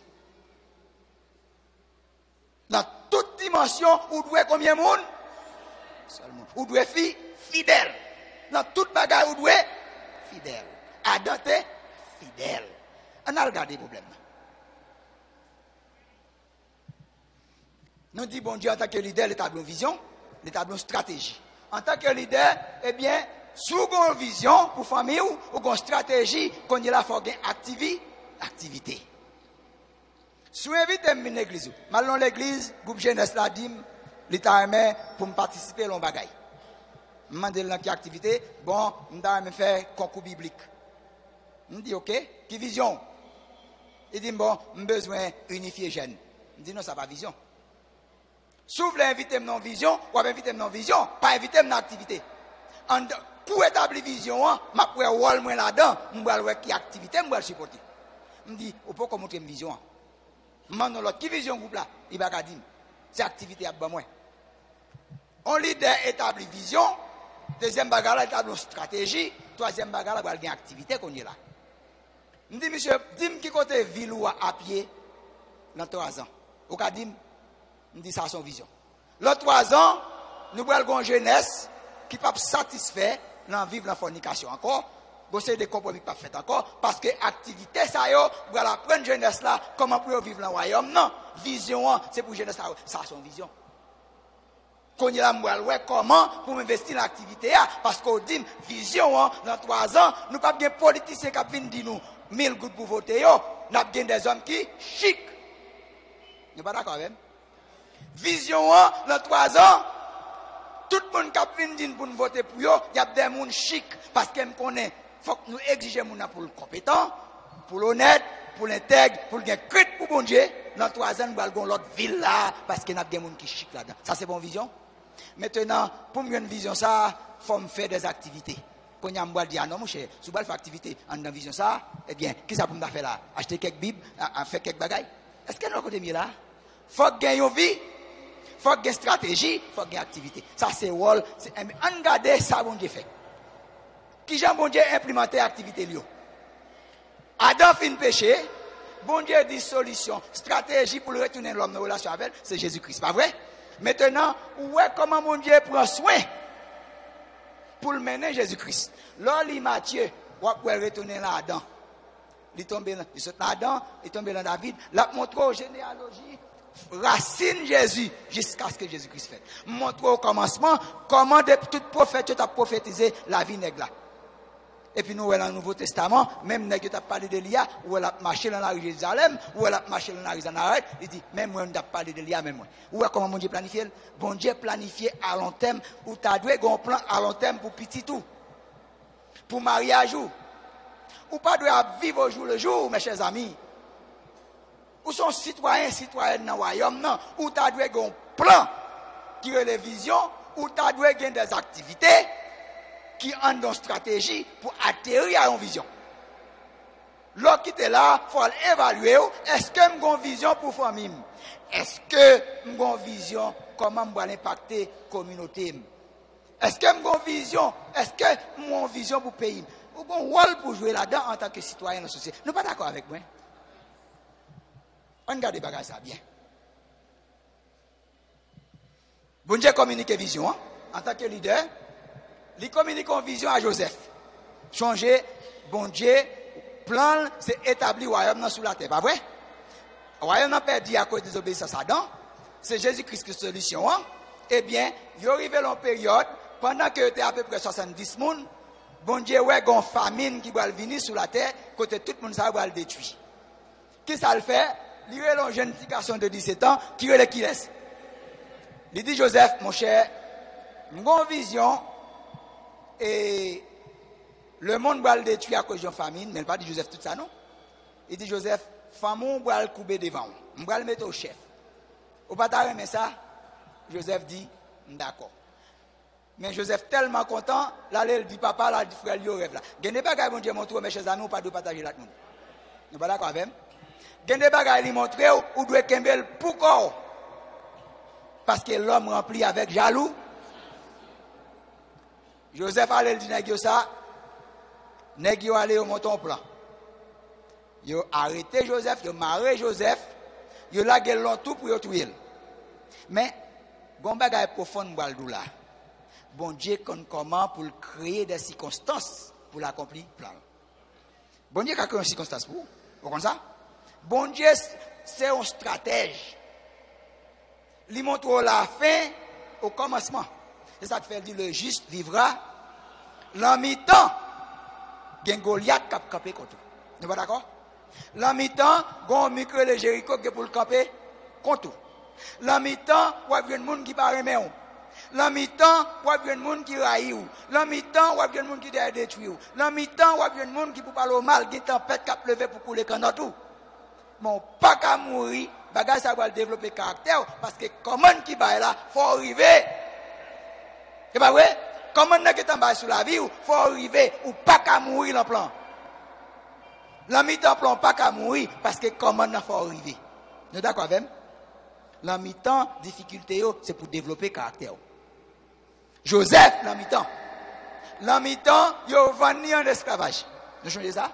Dans toute dimension, où doit combien de monde? Seul monde. Où doit fidèle. Dans toute bagarre, où doit fidèle. Adam est fidèle. On a regardé le problème. Nous disons, bon Dieu, en tant que leader, l'établir une vision, l'établir une stratégie. En tant que leader, eh bien, sous une vision pour famille ou une stratégie, qu'on y a la faut activité. Si vous invitez à l'église, malgré l'église, groupe jeunesse la dîme, l'État aimé pour me participer à l'on bagaille. Je me demande quelle activité, bon, je vais faire concours biblique. Je dis ok, qui vision? Il dit bon, j'ai besoin d'unifier jeunes. Je dis non, ça va pas vision. Si vous voulez inviter mon vision, ou inviter mon vision, pas inviter mon activité. Pour établir vision, je vais voir moi là-dedans, je vais voir qui activité, je vais supporter. Je dis, on peut montrer une vision. Je demande l'autre, qui vision groupe là? Il va dire, c'est activité à moi. On leader établit vision, deuxième bagarre établit une stratégie, troisième bagarre il y a une activité qu'on est là. Je dis, monsieur, dis-moi qui côté ville ou à pied dans 3 ans. Au cas dit, je dis ça son vision. Dans 3 ans, nous avons une jeunesse qui n'est pas satisfait dans vivre la fornication encore. Vous avez des compromis pas fait encore. Parce que l'activité, ça y est, vous allez apprendre jeunesse là, comment pour vivre dans le royaume. Non, vision, c'est pour jeunesse là, ça son vision. Quand il y a comment pour investir dans l'activité, parce qu'on dit, vision, dans 3 ans, nous pas bien politiciens qui viennent dire nous, 1000 gouttes pour voter, nous avons des hommes qui chic. Nous pas d'accord même. Vision, dans 3 ans, tout le monde qui vient dire pour nous voter pour eux, il y a des gens chic, parce qu'ils me connaissent. Il faut que nous exigeons pour le compétent, pour l'honnête, pour l'intègre, pour le crédit pour bon Dieu. Dans 3 ans, nous allons l'autre ville là, parce qu'il y a des gens qui chic là-dedans. Ça, c'est bonne vision. Maintenant, pour me une vision, ça, il faut me faire des activités. Quand il y a un dire, non, mon cher, si vous faire activité en une vision, ça, eh bien, qu'est-ce que ça peut me faire là? Acheter quelques bibles, faire quelques bagailles. Est-ce que nous côté mieux là? Il faut gagner une vie, il faut gagner une stratégie, il faut gagner une activité. Ça, c'est rôle. On regarde ça, bon Dieu fait. Qui Jean bon Dieu implémenté l'activité lui. Adam fin péché, bon Dieu dit solution, stratégie pour le retourner l'homme dans relation avec, c'est Jésus-Christ, pas vrai? Maintenant, ouais comment mon Dieu prend soin pour le mener Jésus-Christ. Là, Matthieu, on va retourner là Adam. Il tombe là Adam, il tombe dans David, la montre aux généalogies, racine Jésus jusqu'à ce que Jésus-Christ fait. Montre au commencement comment tout prophète a prophétisé la vie nègre là. Et puis nous, dans le Nouveau Testament, même nègre a parlé d'Elia, où elle a marché dans la rue de Jérusalem, où elle a marché dans la rue de Nazareth, il dit, même moi, on a parlé d'Elia, même moi. Où est comment mon Dieu planifie? Bon Dieu planifié à long terme, où tu as dû avoir un plan à long terme pour petit tout. Pour mariage ou pas de vivre au jour le jour, mes chers amis. Ou sont citoyens dans le royaume, non. Ou tu as dû avoir un plan qui est la vision, ou tu as dû avoir des activités qui ont une stratégie pour atterrir à une vision. L'autre qui est là, il faut évaluer, est-ce que j'ai une vision pour la famille? Est-ce que j'ai une vision comment je vais impacter la communauté? Est-ce que j'ai une vision? Est-ce que j'ai une vision pour le pays? Ou un rôle pour jouer là-dedans en tant que citoyen de la société? Nous ne sommes pas d'accord avec moi. On regarde les bagages ça bien. Bon Dieu communique vision en tant que leader. Il communique une vision à Joseph. Changer, bon Dieu, plan, c'est établir le royaume sous la terre. Pas vrai? Le royaume n'a pas perdu à cause des obéissances à Adam. C'est Jésus-Christ qui est la solution. Eh bien, il arrive à une période, pendant que était à peu près 70 personnes, bon Dieu, ouais, il y a une famine qui va venir sur la terre, côté tout le monde va le détruire. Qui ça le fait? Il y a une jeune garçon de 17 ans qui est qui laisse. Il dit, Joseph, mon cher, j'ai une vision. Et le monde va le détruire à cause de famine, mais il pas dit Joseph tout ça, non? Il dit Joseph, famille va le couper devant, on va le mettre au chef. Ou pas t'arrêter ça? Joseph dit, d'accord. Mais Joseph tellement content, là, il dit, papa, là, il dit, frère, il rêve là. Il y a des bagages, mon Dieu, montre, mes chers amis, ou pas de partager là. Nous sommes pas d'accord avec moi? Il y a des bagages, il montre, ou doit kembel pour quoi? Parce que l'homme rempli avec jaloux. Joseph allait le dire ça, nèg yo allé au monton plan. Yo arrêté Joseph, yo marré Joseph, yo lagé l'on tout pour yo tuer. Mais bon bagay profond m'bal là. Bon Dieu comment pour créer des circonstances pour l'accomplir plan. Bon Dieu a créé une circonstance pour. Vous comprenez ça? Bon Dieu c'est un stratège. Il montre la fin au commencement. C'est ça que fait dire le juste vivra. L'en mi-temps, il y a un Goliath qui a campé contre tout. Vous êtes d'accord? L'en mi-temps, il y a un micro de Jéricho qui est pour le camper contre tout. L'en mi-temps, il y a un monde qui parle même. L'en mi-temps, il y a un monde qui raille. L'en mi-temps, il y a un monde qui détruit. L'en mi-temps, il y a un monde qui peut parler au mal, qui tempête qui a levé pour couler quand tout. Mon pas qu'à mourir, bagage ça va développer caractère parce que comment qui va là, faut arriver. C'est pas vrai? Comment on est en bas sur la vie, faut arriver ou pas qu'à mourir dans le plan. L'ami temps plan pas qu'à mourir parce que comment on faut arriver. Nous d'accord avec? L'ami temps difficulté c'est pour développer caractère. Joseph l'ami temps yo vendu en esclavage. Nous changez ça?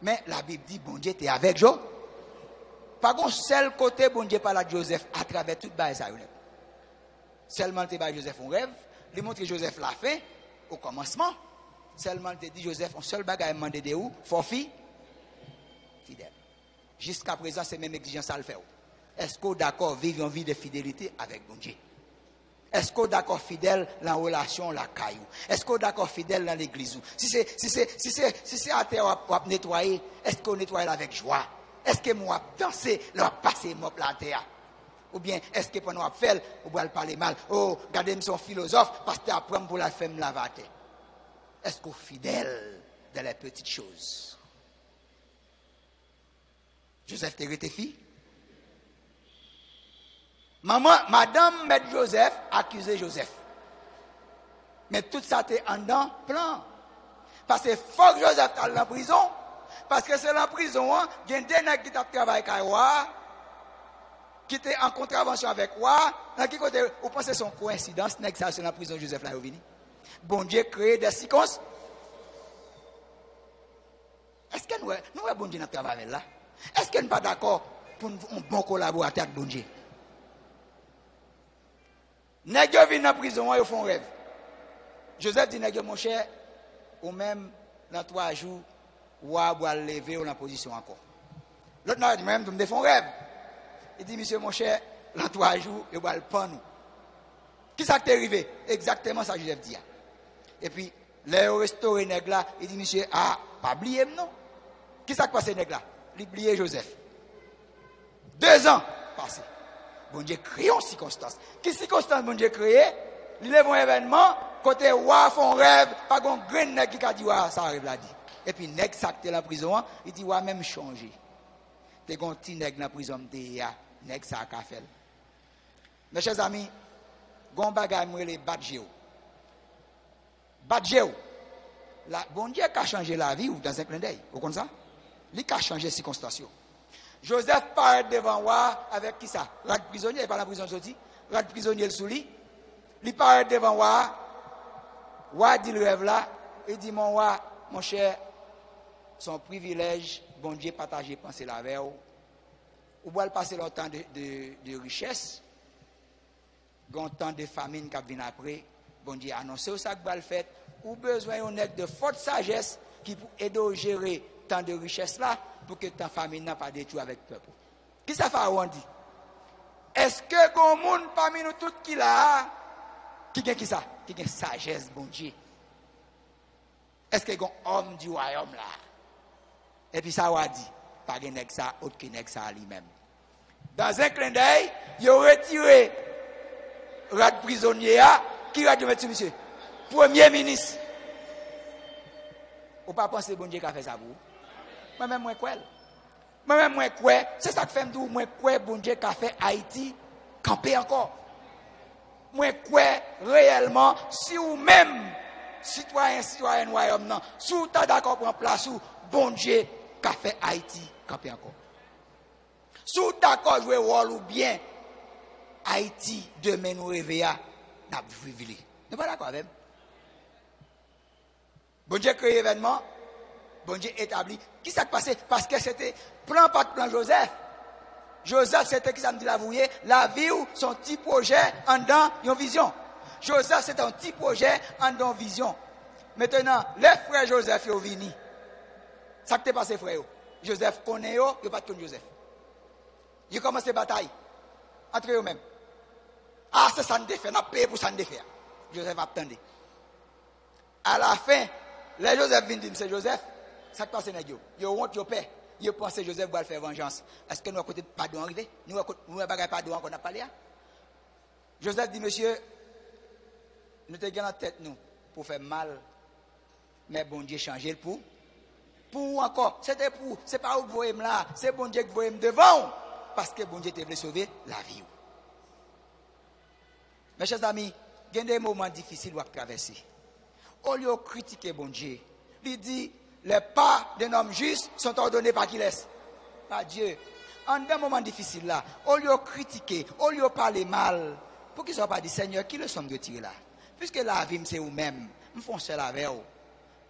Mais la Bible dit bon Dieu t'es avec Joe. Par contre seul côté bon Dieu parle à Joseph à travers toute base ça. Seulement t'es pas Joseph un rêve, il montre que Joseph l'a fait au commencement. Seulement te dit Joseph un seul bagage demandé de où forfait fidèle. Jusqu'à présent c'est même exigence à le faire. Est-ce qu'on d'accord vivre une vie de fidélité avec bon Dieu? Est-ce qu'on d'accord fidèle dans la relation la caillou? Est-ce qu'on d'accord fidèle dans l'église? Si c'est à terre on va nettoyer, est-ce qu'on nettoie avec joie? Est-ce que moi danser, leur passer moi la terre? Ou bien est-ce que pendant qu'on fait, on va parler mal? Oh, regardez son philosophe parce que après pour la femme lavater. Est-ce qu'on est fidèle dans les petites choses? Joseph t'es resté fille? Madame Maître Joseph accusait Joseph. Mais tout ça était en dedans plan. Parce que faut que Joseph aille en prison. Parce que c'est la prison, il y a des gens qui travaillent avec moi, qui étaient en contravention avec moi. Dans qui côté, vous pensez que c'est une coïncidence, que ça c'est la prison Joseph là est venu. Bon Dieu crée des circonstances. Est-ce que nous avons bon Dieu dans le travail là? Est-ce que nous pas d'accord pour un bon collaborateur de bon Dieu? Nèg yo vinn en prison, ils font rêve. Joseph dit nèg mon cher, ou même dans 3 jours, ou à lever ou en position encore. L'autre n'a dit même me font rêve. Il dit monsieur mon cher, dans 3 jours, il va le prendre. Qui ça t'est arrivé? Exactement ça Joseph dit. Et puis les restauré nèg là, il dit monsieur pas oublier non. Qui ça passe nèg là? Il oublié Joseph. 2 ans passés. Bon Dieu crée une circonstance. Quelle circonstance bon Dieu crée? Il lève un événement, côté roi font rêve, pas un grand nèg qui a dit ça arrive là dit. Et puis nèg ça qui est la prison, il dit ouais même changer. T'es gon petit nèg dans prison nèg ça a fait. Mes chers amis, gon bagay moi les badjeo. Badjeo. La bon Dieu a changé la vie ou dans un clin d'œil. Vous comprenez ça? Il a changé les circonstances. Joseph part devant roi avec qui ça? Rat prisonnier, pas la prison sorti. Rat prisonnier le sous lit. Il part devant roi. Roi dit le rêve là. Il dit mon roi, mon cher, son privilège, bon Dieu partager penser la veille. Ou doit passer le temps de richesse. Grand temps de famine qui vient après. Bon Dieu annonce ça que va le faire. Ou besoin de forte sagesse qui peut aider à gérer tant de richesse là. Pour que ta famille n'a pas détruit avec le peuple. Qui ça fait on dit? Est-ce que gon monde parmi nous tous qui là qui gagne qui ça? Qui gagne sagesse bon Dieu? Est-ce que gon homme du royaume là? Et puis ça va dit pas gagne ça autre que nèg ça lui-même. Dans un clin d'œil, il a retiré rat prisonnier qui va mettre monsieur premier ministre. Ou pas penser bon Dieu qui a fait ça pour vous? Moi-même, moi, c'est ça que fait me dire, moi, bon Dieu, qu'a fait Haïti, camper encore. moi quoi réellement si ou même citoyen royaume non, si vous êtes d'accord pour en place ou bon Dieu qu'a fait Haïti camper encore. Si vous êtes d'accord jouer rôle ou bien Haïti demain nous réveiller n'a vivre. N'est pas d'accord avec? Bon Dieu crée événement, bon Dieu établi. Qui s'est passé? Parce que c'était plan par plan Joseph. Joseph, c'était qui ça me dit l'avouer, la vie ou son petit projet en dedans, une vision. Joseph, c'était un petit projet en dedans, vision. Maintenant, les frères Joseph, ils sont venus. Ça qui t'est passé, frère. Joseph connaît, ils ne pas de Joseph. Ils commencent la bataille entre eux-mêmes. Ah, c'est ça ne défait, on a payé pour ça ne défait. Joseph attendait. À la fin, les Joseph viennent dire, c'est Joseph, ça qui passe, ils ont honte, ils ont peur. Ils pensent que Joseph va faire vengeance. Est-ce que nous avons côté pardon arrivé? Nous avons pas pardon qu'on a parlé. Joseph dit, monsieur, nous te gagnons la tête nous pour faire mal. Mais bon Dieu changé le pour encore. C'était pour, c'est pas où vous voyez là, c'est bon Dieu que vous voyez devant. Parce que bon Dieu te voulait sauver la vie. Mes chers amis, il y a des moments difficiles à traverser. Au lieu de critiquer bon Dieu, il dit, les pas d'un homme juste sont ordonnés par qui laisse? Par Dieu. En un moment difficile là, au lieu de critiquer, au lieu de parler mal, pour qu'ils ne soient pas dit, Seigneur, qui le somme de tirer là? Puisque la vie, c'est vous-même, nous faisons cela avec vous.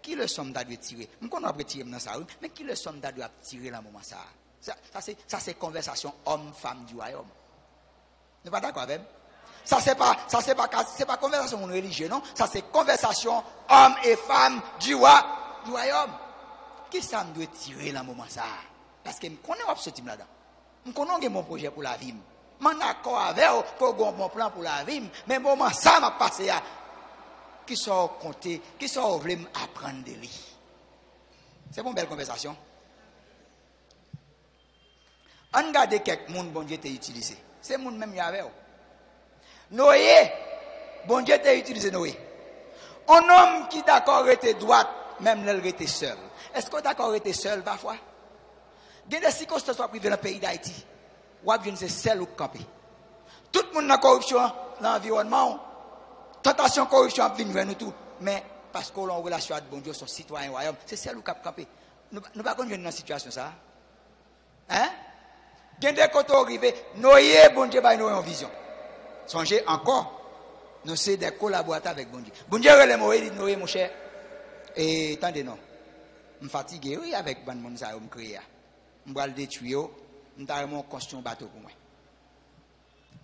Qui le somme de tirer? Nous connaissons pas tirer dans ça, mais qui le somme de tirer dans le moment ça? Ça c'est conversation homme-femme du royaume. Vous n'êtes pas d'accord avec? Ça c'est pas conversation religieuse, non? Ça c'est conversation homme et femme du royaume. Qui ça me doit tirer dans le moment ça? Parce que je connais ce type là-dedans. Je connais mon projet pour la vie. Je suis d'accord avec vous pour mon plan pour la vie. Mais le moment ça m'a passé à qui sont comptés, qui sont voulu apprendre de lui. C'est une belle conversation. On regarde quelques monde bon Dieu t'a utilisé. C'est monde même y avait. Noé, bon Dieu t'a utilisé Noé. Un homme qui d'accord était droite, même l'elle était seul. Est-ce que d'accord était seul parfois? Il y a des circonstances privées dans le pays d'Haïti. Ou bien c'est seul ou campé. Tout le monde a corruption dans l'environnement. Tentation corruption vient vers nous tout. Mais parce qu'on a une relation avec bon Dieu, son citoyen royaume, c'est seul ou campé. Nous ne pouvons pas dans une situation ça. Hein? Il y a des côtés arrivés, Noé, bon Dieu, va nous en vision. Songez encore, nous sommes des collaborateurs avec bon Dieu. Bon Dieu, le Noé, Noé, mon cher. Et attendez, non. Je suis fatigué, oui, avec bon monde, ça, je me crée. Je vais le détruire, je vais construire un bateau pour moi.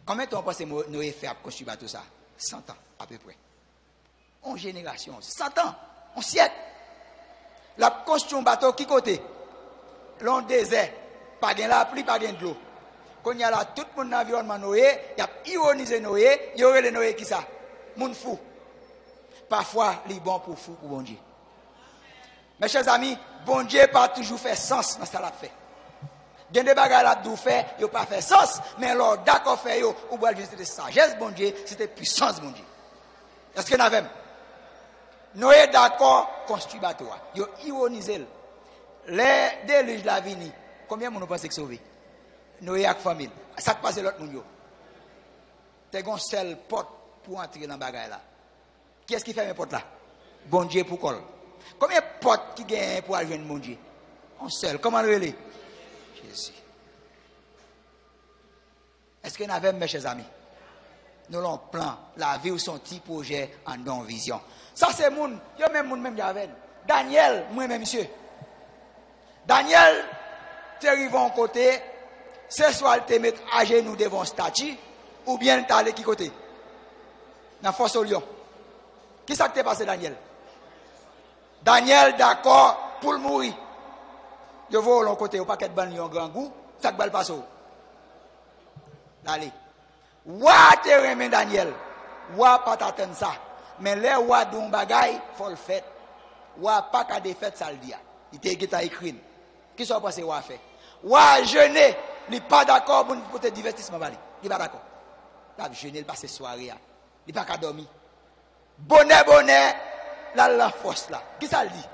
Combien de temps pensez Noé fait pour construire un bateau ça? 100 ans, à peu près. En génération, 100 ans, en siècle. La construction un bateau, qui côté? Long désert. Pas de la pluie, pas de l'eau. Quand il y a là, tout le monde dans l'environnement Noé, il y a ironisé Noé, il y aurait le Noé qui ça? Moun fou. Parfois, il est bon pour fou, pour bon Dieu. Mes chers amis, bon Dieu pas toujours fait sens dans ce qu'il a fait. Il y a des bagages là d'où fait, il n'a pas fait sens, mais alors d'accord fait, ou bien c'était sagesse, bon Dieu, c'était puissance, bon Dieu. Est-ce que nous avons? Noé d'accord, construit bateau. Il a ironisé. Les déluges la vini. Combien de monde pense que sauver? Noé avec famille. Ça qui passe l'autre monde. Tu as un seul porte pour entrer dans le bagage là. Qui est-ce qui fait mes portes là? Bon Dieu pour col. Combien de portes qui gagnent pour aller mon Dieu? Un seul. Comment le relais? Jésus. Est-ce que nous avons, mes chers amis? Nous avons un plan, la vie ou son petit projet en don vision. Ça c'est moun, yo même moun même y'avait. Daniel, moi-même monsieur. Daniel, tu arrives en côté, c'est soit te mettre à genoux devant statue, ou bien tu aller qui côté? Dans force au lion. Qui ça t'est passé Daniel? Daniel d'accord pour le mourir. Je vois l'autre côté, au paquet de ban un grand goût, ça que passe. Allez. Wa te remen Daniel. Wa pas t'attendre ça. Mais les wa don bagay, faut le faire. Wa pas qu'à défaite ça le dia. Il t'a écrit. Qui soit passé wa fait? Wa jeûner, il pas d'accord pour te divertissement bali. Il pas d'accord. La jeûner, il passe soirée. Il pas qu'à dormir. Bonnet, la force là. Qui ça le dit?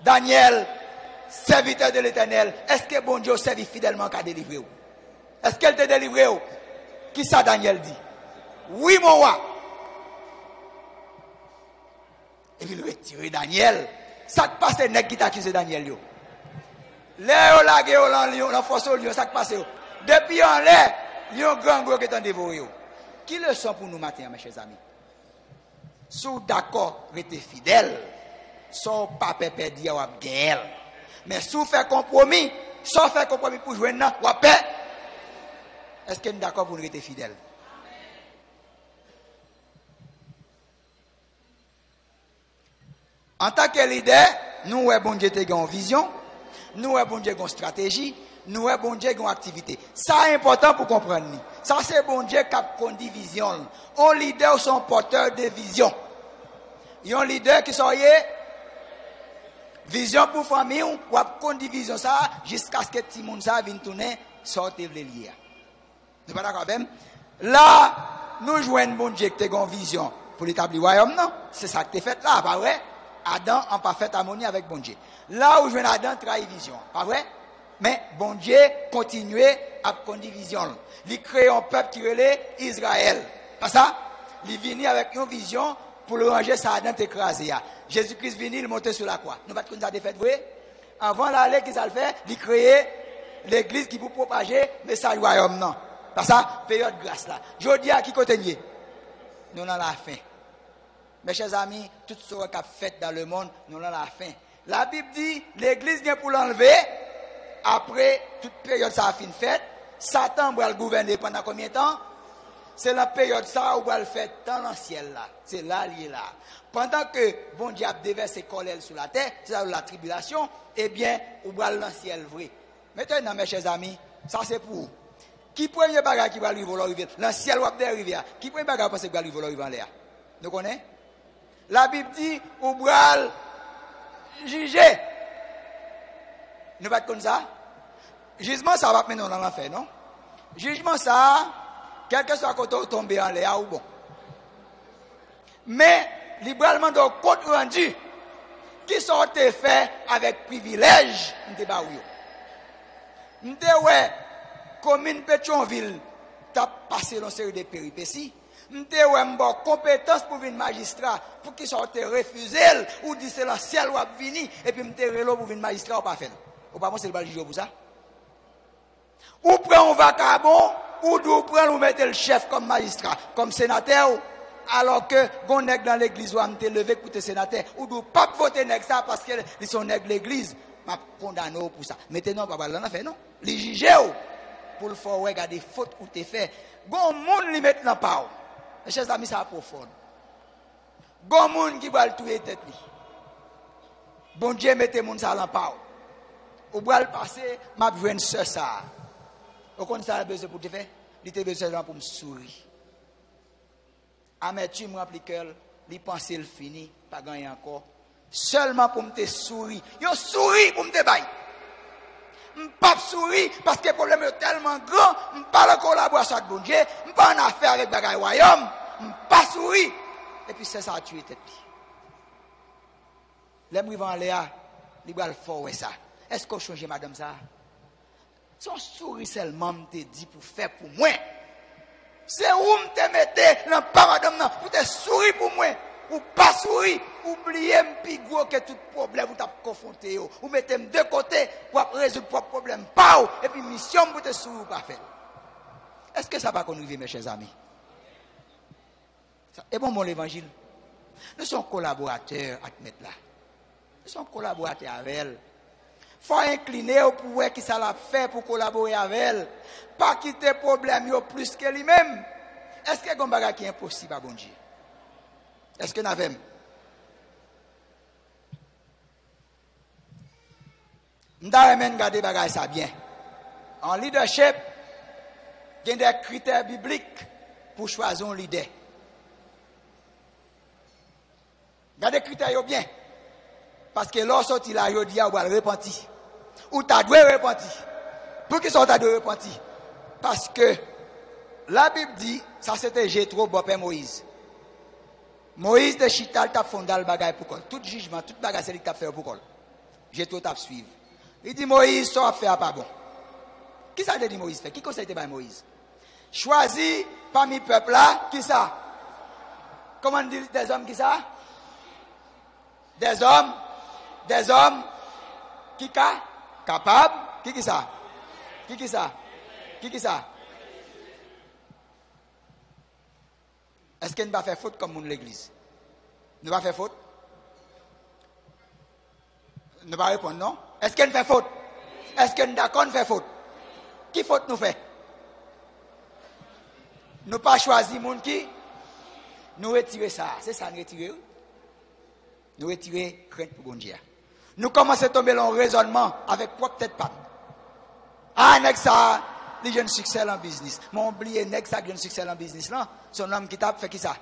Daniel, serviteur de l'Éternel, est-ce que bon Dieu servi fidèlement qu'à délivrer? Est-ce qu'elle te délivre? Qui ça Daniel dit? oui mon roi. Et puis il retire Daniel. Ça qui passe, nèg qui t'accuse Daniel yo. Là la guerre la force au lion, ça qui passe. Depuis en l'air, lion grand gros qui est en dévoré. Qui le sont pour nous matin mes chers amis? Sous d'accord, restez fidèle. Sans pas perdre dire ou guerre. Mais sous faire compromis, sans faire compromis pour jouer nan, ou paix. Est-ce que nous d'accord pour nous rester fidèles? En tant que leader, nous ouais bon Dieu te une vision, nous ouais bon Dieu une stratégie, nous ouais bon Dieu une activité. Ça est important pour comprendre. Ça c'est bon Dieu qui a conduit vision. Un leader sont porteurs de vision. Il y a un leader qui sont vision pour famille ou conduit vision ça jusqu'à ce que tout le monde ça vienne tourner sortir le lier. Nous pas d'accord même. Là, nous joignons bon Dieu qui a une vision pour l'établir royaume non, c'est ça que tu fait là, pas vrai? Adam en parfaite harmonie avec bon Dieu. Là où je viens Adam trahit vision, pas vrai? Mais bon Dieu continue à conduire vision. Il crée un peuple qui relait Israël. Pas ça? Il vient avec une vision pour le ranger ça Adam écrasé. Jésus-Christ vient, il monte sur la croix. Nous pas qu'on a fait vrai? Avant l'aller qu'ils a fait, il créé l'église qui pour propager le message royaume non. Pas ça? Période grâce là. Je dis à qui côté nous dans la fin. Mes chers amis, tout ce qu'on a fait dans le monde, nous avons la fin. La Bible dit, l'église vient pour l'enlever. Après, toute période ça a fini faite. Satan va le gouverner pendant combien de temps? C'est la période ça où va le faire dans le ciel là. C'est là, il est là. Pendant que bon Dieu a déversé colère sur la terre, c'est la tribulation, eh bien, on va le ciel vrai. Maintenant, mes chers amis, ça c'est pour vous. Qui premier bagage qui va arriver dans le ciel va arriver? Qui premier bagage qui va arriver en l'air? Nous connaissons? La Bible dit, ou bral juger. Nous pas comme ça. Jugement, ça va mener dans l'enfer, non? Jugement, ça, quel que soit quand on tombe en l'air ou bon. Mais, libéralement, dans le compte rendu, qui sont faits avec privilège, nous avons dit, ouais, commune Pétionville, tu as passé dans une série de péripéties. M'te ouais m'bo compétence pour venir magistrat pour qu'ils sortent refusé ou dit c'est le ciel ou venir et puis m'te relo pour venir magistrat ou pas faire ou pas c'est le bal juge pour ça ou prend un vagabond ou d'où prend ou mettre le chef comme magistrat comme sénateur alors que gon nèg dans l'église ou m'te levé pour te sénateur ou d'où pas voter nèg ça parce que ils sont nèg l'église m'a condamné pour ça maintenant pas là fait non les juger pour le faire regarder faute ou te fait gon monde li mettre dans pas. Mes chers amis, ça profond. Bon monde qui va le tuer tête li. Bon Dieu mette moun ça en pau. Ou va le passer, m'a besoin de ça. Au compte ça besoin pour te faire, il te besoin pour me sourire. Amertume rempli cœur, li penser le fini, pas gagner encore. Seulement pour me te sourire. Yo souris pour me te bailler. M'pas sourire parce que le problème est tellement grand, m'pas en collaboration avec bon Dieu, m'pas en affaire avec bagay royaume, m'pas sourire. Et puis c'est ça tuer tête. L'aime vivant Léa, il va le faire ça. Est-ce qu'on change madame ça? Son sourire seulement me dit pour faire pour moi. C'est où me te mettez dans pas madame non pour te sourire pour moi. Ou pas sourire, oubliez plus gros que tout problème vous t'avez confronté ou mettez de côté pour résoudre votre problème pas et puis mission pour te sourire pas faire. Est-ce que ça va qu'on arrive mes chers amis? Et bon l'évangile. Nous sommes collaborateurs avec mettre là. Nous sommes collaborateurs avec elle. Faut incliner pour voir qui ça l'a fait pour collaborer avec elle. Pas quitter problème plus que lui-même. Est-ce que c'est un bagage qui est impossible à bon Dieu? Est-ce que nous avons? Nous devons regarder bagage ça bien. En leadership, il y a des critères bibliques pour choisir un leader. Regardez les critères bien. Parce que lorsque tu as dit, tu dois repentir. Ou tu dois repentir. Pour qui sont tu dois repentir? Parce que la Bible dit, ça c'était Jétro, Bopé Moïse. Moïse de Chital t'a fondé le bagage pour quoi? Tout jugement, tout bagage c'est lui qui t'a fait pour quoi? Jétro t'a suivre. Il dit Moïse, ça va faire pas bon. Qui ça dit Moïse fait? Qui conseille de Moïse? Choisis Parmi le peuple là, qui ça? Comment dire des hommes qui ça? Des hommes qui capable, qui ça? Qui ça? Qui ça? Est-ce qu'elle ne va faire faute comme nous l'église? Ne va faire faute? Ne va répondre non? Est-ce qu'elle fait faute? Est-ce qu'elle d'accord fait faute? Qui faute nous fait? Nous pas choisi monde qui? Nous retirer ça. C'est ça nous retirer. Nous retirer crainte pour bon Dieu. Nous commençons à tomber dans le raisonnement avec propre tête pas. Ah, nek ça, les jeunes succès en business. Mon oublié nek ça jeune succès en business là, son homme qui tape fait qui ça?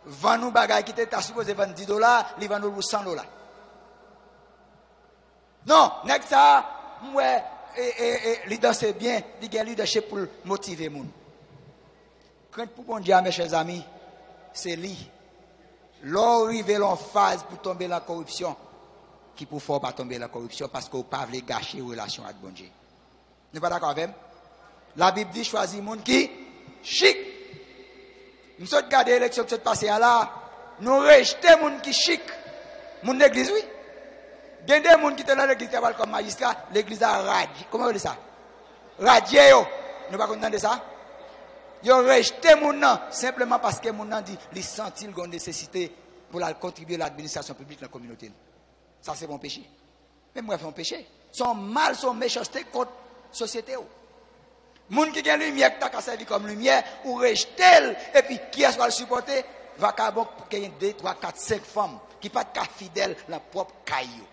Vend nous bagaille qui était supposé vendre $10, il vend nous $100. Non, nek ça, ouais, il danse bien, il gagne leadership pour motiver moun. Crainte pour bon Dieu mes chers amis, c'est lui. L'arriver en phase pour tomber dans la corruption, qui pour faire pas tomber dans la corruption parce qu'on ne peut pas gâcher la relation avec bon Dieu. Nous pas d'accord avec? La Bible dit choisir monde qui chic. Nous sommes regardé l'élection qui s'est passée là, nous rejetons monde qui chic. Monde l'église oui. Il y a des gens qui sont dans l'église comme magistrat, l'église a radié. Comment on dit ça? Radié yo. Nous pas content de ça. Ils ont rejeté mon nom simplement parce que mon nom dit qu'ils sentent qu'ils ont une nécessité pour contribuer à l'administration publique dans la communauté. Ça c'est mon péché. Même moi, c'est mon péché. Son mal, son méchanceté contre la société. Les gens qui ont la lumière, qui ont servi comme lumière, ou rejeté, et puis qui est-ce va le supporter, va qu'il y ait 2, 3, 4, 5 femmes qui ne sont pas fidèles dans leur propre caillou.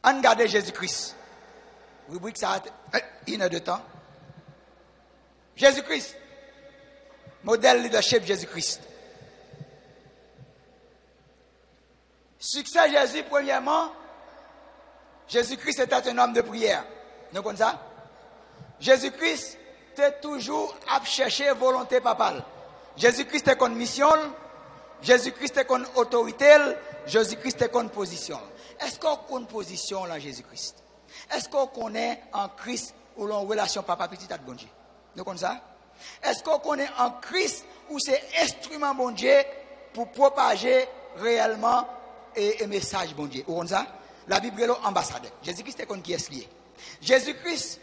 On regarde Jésus-Christ. Rubrique ça a une heure de temps. Jésus-Christ. Modèle leadership Jésus-Christ. Succès Jésus, premièrement, Jésus-Christ était un homme de prière. Nous connaissons ça? Jésus-Christ était toujours à chercher volonté papale. Jésus-Christ était contre mission. Jésus-Christ était contre autorité. Jésus-Christ était contre position. Est-ce qu'on connaît position là Jésus-Christ? Est-ce qu'on connaît en Christ ou en relation papa-petit à bon Dieu? Nous connaissons ça? Est-ce qu'on connaît en Christ ou c'est instrument bon Dieu pour propager réellement et message bon Dieu? Vous connaissez ça? La Bible est l'ambassadeur. Jésus-Christ est contre qui est lié? Jésus-Christ,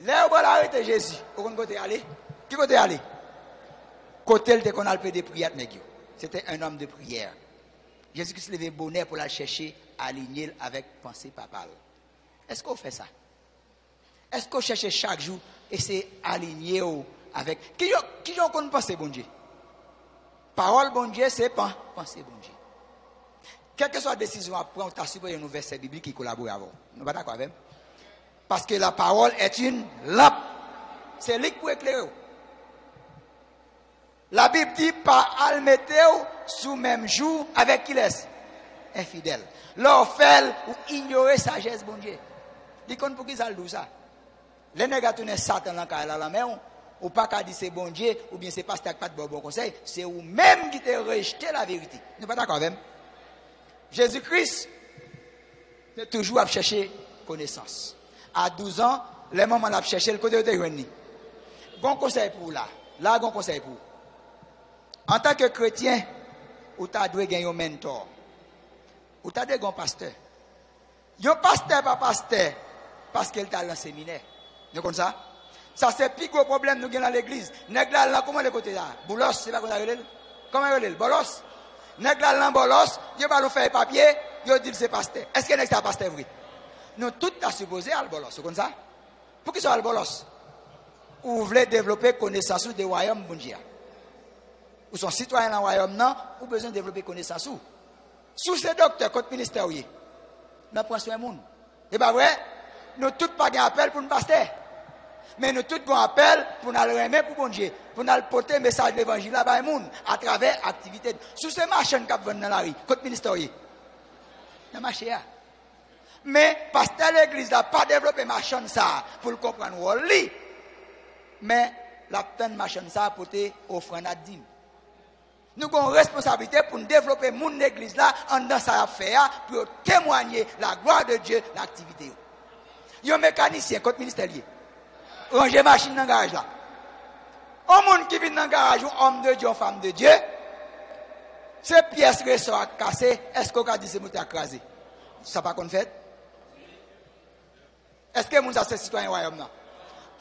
là où on a arrêté Jésus, où on côté aller? Qui côté aller? Côté le qu'on a le de prière. C'était un homme de prière. Jésus-Christ levait bonheur pour la chercher, aligner avec pensée papale. Est-ce qu'on fait ça? Est-ce qu'on cherche chaque jour et c'est aligné avec... Qui ont qu'on pense bon Dieu? Parole bon Dieu, c'est pas penser bon Dieu. Quelle que soit la décision à prendre, tu as supposé un verset biblique qui collabore avec vous. Nous ne sommes pas d'accord avec? Parce que la parole est une lampe. C'est lui qui peut éclairer. La Bible dit pas al mettez-vous sous même jour avec qui laisse? Infidèle. Leur fait ou ignorer sagesse bon Dieu. Dis qu'on pour qui ça le dit ça? Les nègres Satan dans la main ou pas qu'à dire c'est bon Dieu ou bien c'est pas pas de bon conseil, c'est vous même qui te rejeté la vérité. Nous pas d'accord avec? Jésus-Christ est toujours à chercher connaissance. À 12 ans, les mamans a cherché le côté de réuni. Bon conseil pour là. Là bon conseil pour. En tant que chrétien, ou tu dois gagner un mentor. Ou tu as un pasteur. Un pasteur pas pasteur parce qu'il t'a dans le séminaire. Vous comprenez ça? Ça c'est le plus gros problème nous avons dans l'église. Nèg là comment le côté là? Boulos, c'est pas comme ça. Comment il est? Bolos. Nèg là bolos, il va nous faire papier, il dit c'est pasteur. Est-ce que nèg ça pasteur vrai? Nous tout a supposé al bolos, vous comprenez ça? Pour qui sont al bolos? Ou vous voulez développer connaissance des royaumes bon Dieu. Ou sont citoyens dans le royaume non, ou besoin de développer connaissance ou. Sous ces docteurs contre ministère oui. N'a prend soin monde. Et pas vrai? Nous tous pas un appel pour nous pasteur. Mais nous tous avons appel pour nous remettre pour bon Dieu, pour nous porter le message de l'évangile là-bas à travers l'activité. Sous ces machines qui viennent dans la rue, contre ministère oui. Dans marché là. Mais pasteur l'église n'a pas développé machine ça pour le comprendre où lit. Mais la peine machine ça pour te offrande à dîme. Nous avons une responsabilité pour nous développer mon église là en dans sa affaire pour témoigner la gloire de Dieu, l'activité. un mécanicien, contre ministère lié. Ranger machine dans le garage là. Un monde qui vient dans le garage, un homme de Dieu, une femme de Dieu, ces pièces ressort cassées, est-ce qu'on a dit c'est moteur écrasé? Ça pas qu'on fait? Est-ce que nous sommes citoyens royaume là?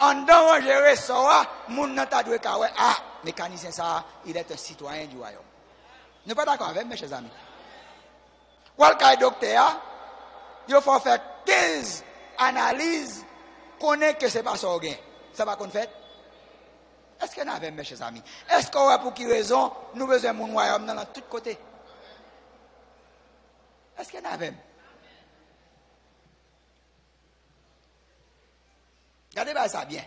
En dedans ranger ressort, moun nan ta doué ka ouais, ah, mécanicien ça, il est un citoyen du royaume. Nous pas d'accord avec mes chers amis. Ou le docteur, il faut faire 15 analyses, connaît que c'est pas ça gain. Ça va qu'on fait? Est-ce qu'on a mes chers amis? Est-ce qu'on a pour qui raison nous besoin de mon royaume dans tous côtés? Est-ce qu'on a même? Regardez ça bien.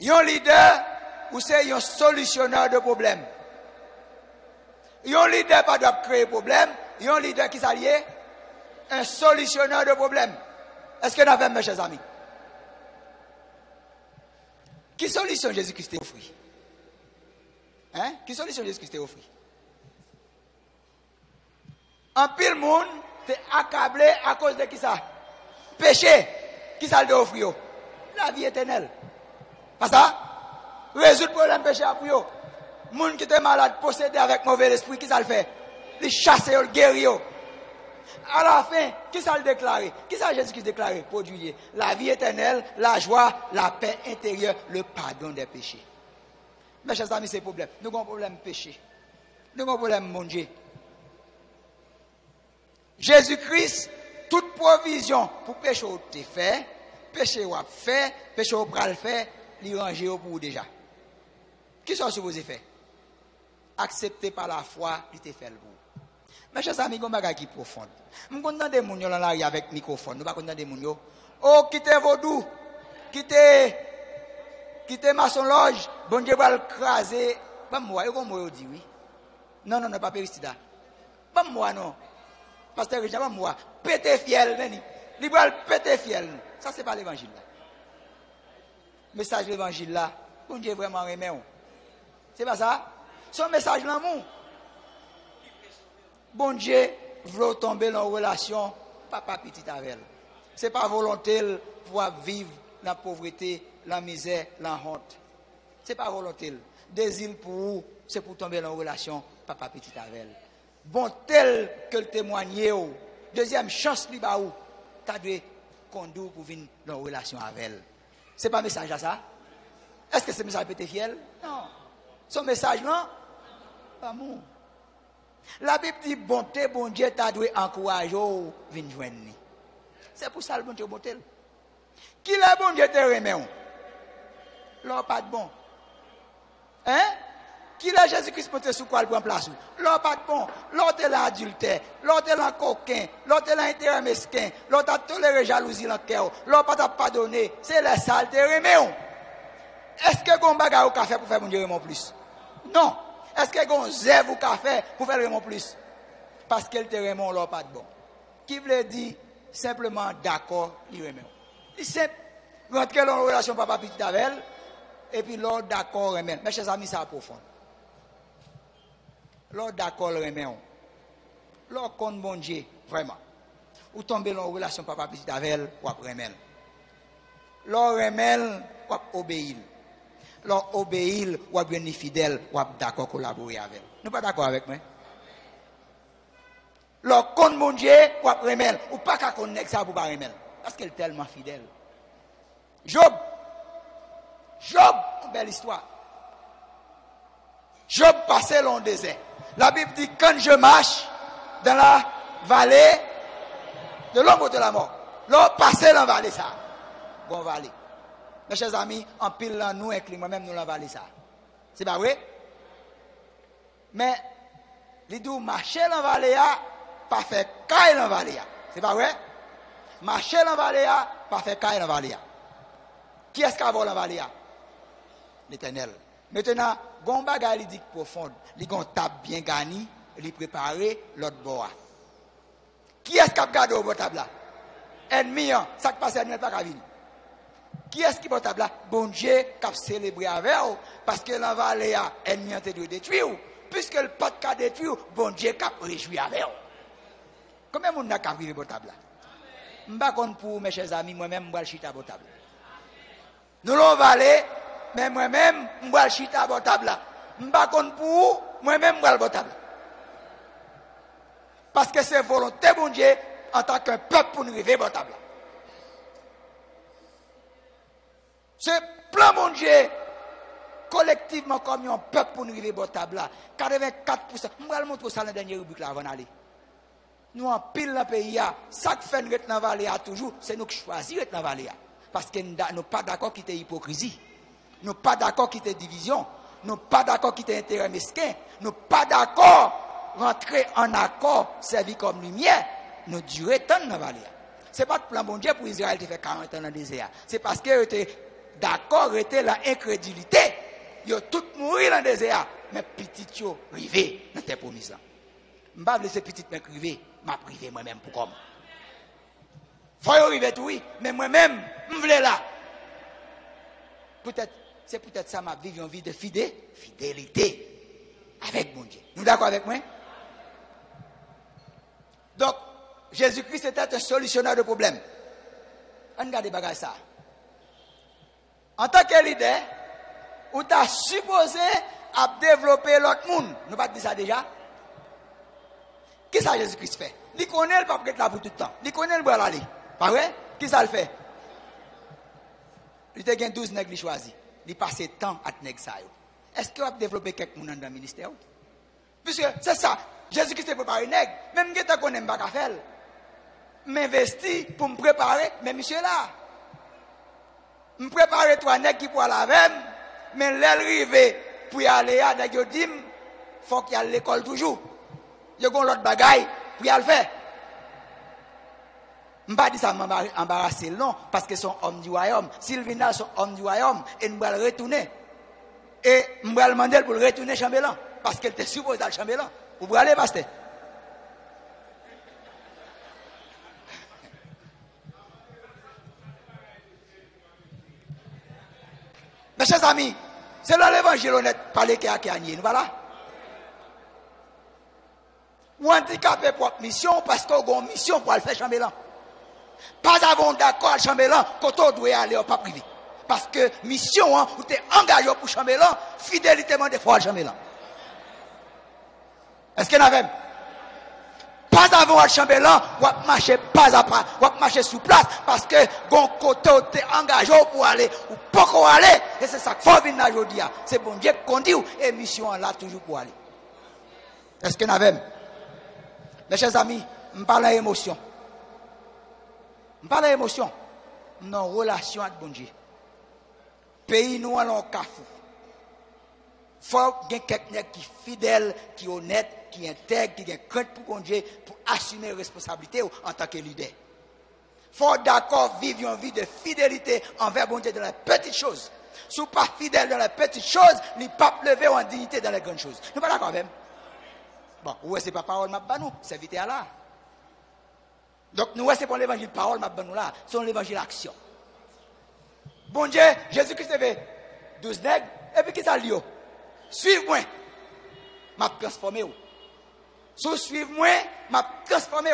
Un leader ou c'est un solutionneur de problèmes. Un leader pas doit créer problème. Un leader qui s'allie un solutionneur de problèmes. Est-ce qu'on a même mes chers amis? Qui solution Jésus-Christ a offert? Hein? Qui solution Jésus-Christ a offert? En pile monde t'es accablé à cause de qui ça? Péché. Qui ça le offrir? La vie éternelle. Pas ça? Résoudre le problème péché après yo. Monde qui était malade, possédé avec mauvais esprit, qui ça le fait? Il chasse, il guérit. À la fin, qui ça le déclare? Qui ça Jésus-Christ déclaré? Produire la vie éternelle, la joie, la paix intérieure, le pardon des péchés. Mes chers amis, c'est le problème. Nous avons un problème péché. Nous avons un problème mon Dieu. Jésus-Christ, toute provision pour péché ou te fait, péché ou fait, péché ou pral fait, li ranger pour vous déjà. Qui sont supposés faire? Accepté par la foi, il te fait le bout. Mes chers amis, il y a un bagage qui est profond. Je suis content de moun yo là avec microphone. Nous pas content de moun yo. Oh, quittez vaudou. Quittez maçon loge. Bon Dieu va le craser. Pas moi, yo moi dit oui. Non, pas périsida. Pas moi non. Pasteur Richard, pas moi. Pété fiel, neni. Il va le péter fiel. Ça c'est pas l'évangile là. Message de l'évangile là. Bon Dieu vraiment remet. C'est pas ça? Son message l'amour. Bon Dieu veut tomber dans une relation papa petit avec elle. Ce n'est pas volonté pour vivre la pauvreté, la misère, la honte. Ce n'est pas volonté. Désir pour vous, c'est pour tomber dans une relation papa petit avec elle. Bon tel que le témoigner, deuxième chance li ba ou, tu dois conduire pour venir dans une relation avec elle. Ce n'est pas un message à ça? Est-ce que ce message peut être fiel? Non. Son message là, pas mon. La Bible dit bonté, bon Dieu t'a dû encourager à venir joindre. C'est pour ça le bon Dieu bonté. Qui le bon Dieu te remet? L'on pas de bon. Hein? Qui le Jésus-Christ monte sous quoi le prend place? L'on pas de bon. L'autre est l'adultère, l'autre est l'coquin, l'autre est l'intérêt mesquin, l'autre a toléré jalousie dans le cœur, l'autre pas pardonné. C'est la saleté remet. Est-ce que vous avez un café pour faire mon Dieu remet plus? Non. Est-ce que vous avez un café pour faire vraiment plus? Parce qu'elle te remet l'or pas de bon. Qui veut dire simplement d'accord, il remet. Il simple. Rentrer dans une relation papa petit avec elle, et puis l'or d'accord remet. Mes chers amis, ça profond. L'or d'accord remet. L'or compte bon Dieu, vraiment. Ou tomber dans une relation papa petit avec elle, ou remet. L'or remet, ou obéir. L'on obéit, ou bien fidèle, ou d'accord collaborer avec. Nous pas d'accord avec moi. L'on compte mon Dieu, ou remel, ou pas qu'à connaître ça pour pas remel. Parce qu'elle est tellement fidèle. Job, une belle histoire. Job passait dans le désert. La Bible dit, quand je marche dans la vallée de l'ombre de la mort, l'on passait dans la vallée ça. Bon vallée. Mes chers amis, en pile là, nous, inclus moi-même, nous l'avons ça. C'est pas vrai? Mais, les deux, marcher dans la vallée, pas faire caille dans la vallée. C'est pas vrai? Marcher dans la vallée, pas faire caille dans la vallée. Qui est-ce qui a volé dans la vallée? L'Éternel. Maintenant, gon bagay li dit profond, li gon table bien garni, li préparé l'autre bord. Qui est-ce qui a gardé au bord table là? Ennemi, ça qui passe ennemi pas ka vinn. Qui est-ce qui porte là? Bon Dieu qui a célébré avec vous, parce que la vallée a ennemi a été détruit. Puisque le pas de détruit, bon Dieu qui a réjoui avec vous. Combien de monde n'a qu'à vivre votre table là? m'pas contre pour mes chers amis, moi-même, m'bois le chita potable. Nous l'on va aller, mais moi-même, m'bois le chita potable là. M'pas contre pour moi-même, m'bois le potable. Parce que c'est volonté, bon Dieu, en tant qu'un peuple pour nous arriver potable. C'est plein, mon Dieu, collectivement comme un peuple pour nous arriver potable là. 84%. Je vais vous montrer ça dans la dernière rubrique là avant d'aller. Nous en pile dans le pays, chaque fait nous dans la vallée toujours, c'est nous qui choisissons dans la vallée. Parce que nous ne sommes pas d'accord qui était hypocrisie. Nous ne sommes pas d'accord qui était division. Nous ne sommes pas d'accord qui était intérêt mesquin. Nous ne sommes pas d'accord rentrer en accord, servir comme lumière. Nous durons tant dans la vallée. Ce n'est pas le plan bon Dieu pour Israël qui fait 40 ans dans le désert. C'est parce qu'ils étaient d'accord, était la incrédulité. Ils ont tous mouru dans le désert. Mais petit yo rivé dans tes promises là. Je ne vais pas laisser petit mec rivé, je vais privé moi-même pour comme. Faut y arriver tout oui, mais moi-même, je voulais là. Peut-être, c'est peut-être ça ma vie, une vie de fidélité avec mon Dieu. Nous d'accord avec moi? Donc, Jésus-Christ était un solutionneur de problèmes. Regardez bagage ça. En tant que leader, ou tu as supposé à développer l'autre monde. Nous pas dit ça déjà. Qu'est-ce que Jésus-Christ fait? Il connaît le pape là pour tout le temps. Il connaît le bras aller. Pas vrai? Qu'est-ce que ça le fait? Il a 12 nègres qu'il choisi. Il passe temps à nègres ça. Est-ce qu'il va développer quelqu'un dans le ministère? Puisque c'est ça. Jésus-Christ est préparé nègre. Même si je connais pas faire. M'investis pour me préparer, mais monsieur là. Me préparer trois nègres qui pourra la même, mais l'arrivée pour y aller à nègres dit faut qu'il y ait l'école toujours. Il y a l'autre bagaille pour y aller faire. Je ne vais pas dire ça m'embarrasser, non, parce qu'ils sont hommes du royaume. S'ils viennent sont hommes du royaume, et nous allons retourner. Et nous allons demander pour retourner chambellan, parce qu'elle était supposée d'aller chambellan. Vous pouvez aller, pasteur? Mes chers amis, c'est dans l'évangile honnête, parler qui a gagné. Nous voilà. Ou handicapé pour mission, parce qu'on a une mission pour aller faire chambellan. Pas avant d'accord à chambellan, quand on doit aller au pas privé. Parce que mission, hein, où tu es engagé pour chambellan, fidélité des fois à chambellan. Est-ce qu'il y en a même? Pas avant à chambellan, ou à marcher pas à pas, ou à marcher sous place, parce que gon côté où tu es engagé pour aller, ou pas pour aller, et c'est ça qu'il faut venir aujourd'hui. C'est bon Dieu qui conduit, et mission là toujours pour aller. Est-ce qu'il y en a même? Mes chers amis, je parle d'émotion. Je parle d'émotion. Nos relations avec bon Dieu. Pays nous allons au cafou. Il faut qu'il y ait quelqu'un qui est fidèle, qui est honnête, qui est intègre, qui est crainte pour bon Dieu, pour assumer la responsabilité en tant que leader. Il faut d'accord vivre une vie de fidélité envers bon Dieu dans les petites choses. Si vous n'êtes pas fidèle dans les petites choses, vous ne pouvez pas lever en dignité dans les grandes choses. Nous ne sommes pas d'accord même. Bon, ouais, c'est pas parole m'a banou, c'est vite à là. Donc nous c'est pour l'évangile parole m'a banou là, c'est l'évangile action. Bon Dieu, Jésus-Christ avait 12 nègres et puis qui ça lui? Suive-moi. M'a transformé. Si suive-moi, m'a transformé.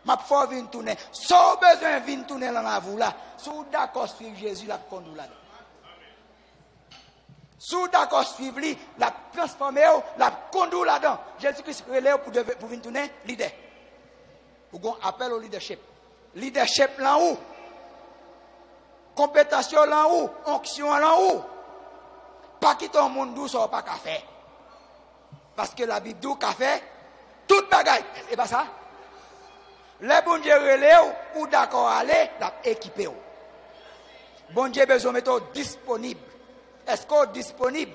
M'a fait venir tourner. Sans besoin de venir tourner dans la vous là. Si vous d'accord suivre Jésus la conduire là. Si vous d'accord suivre lui, la transformer, la conduire là-dedans. Jésus-Christ relève pour venir tourner leader. Vous avez appel au leadership. Leadership là où? Compétence là où? Onction là où? Pas quitter un monde d'où ça pas qu'à faire. Parce que la Bible dit qu'à faire toute bagaille. Et pas ça? Les bon Dieu relève ou d'accord aller, la équiper. Bon Dieu besoin de mettre disponible. Est-ce qu'on est disponible?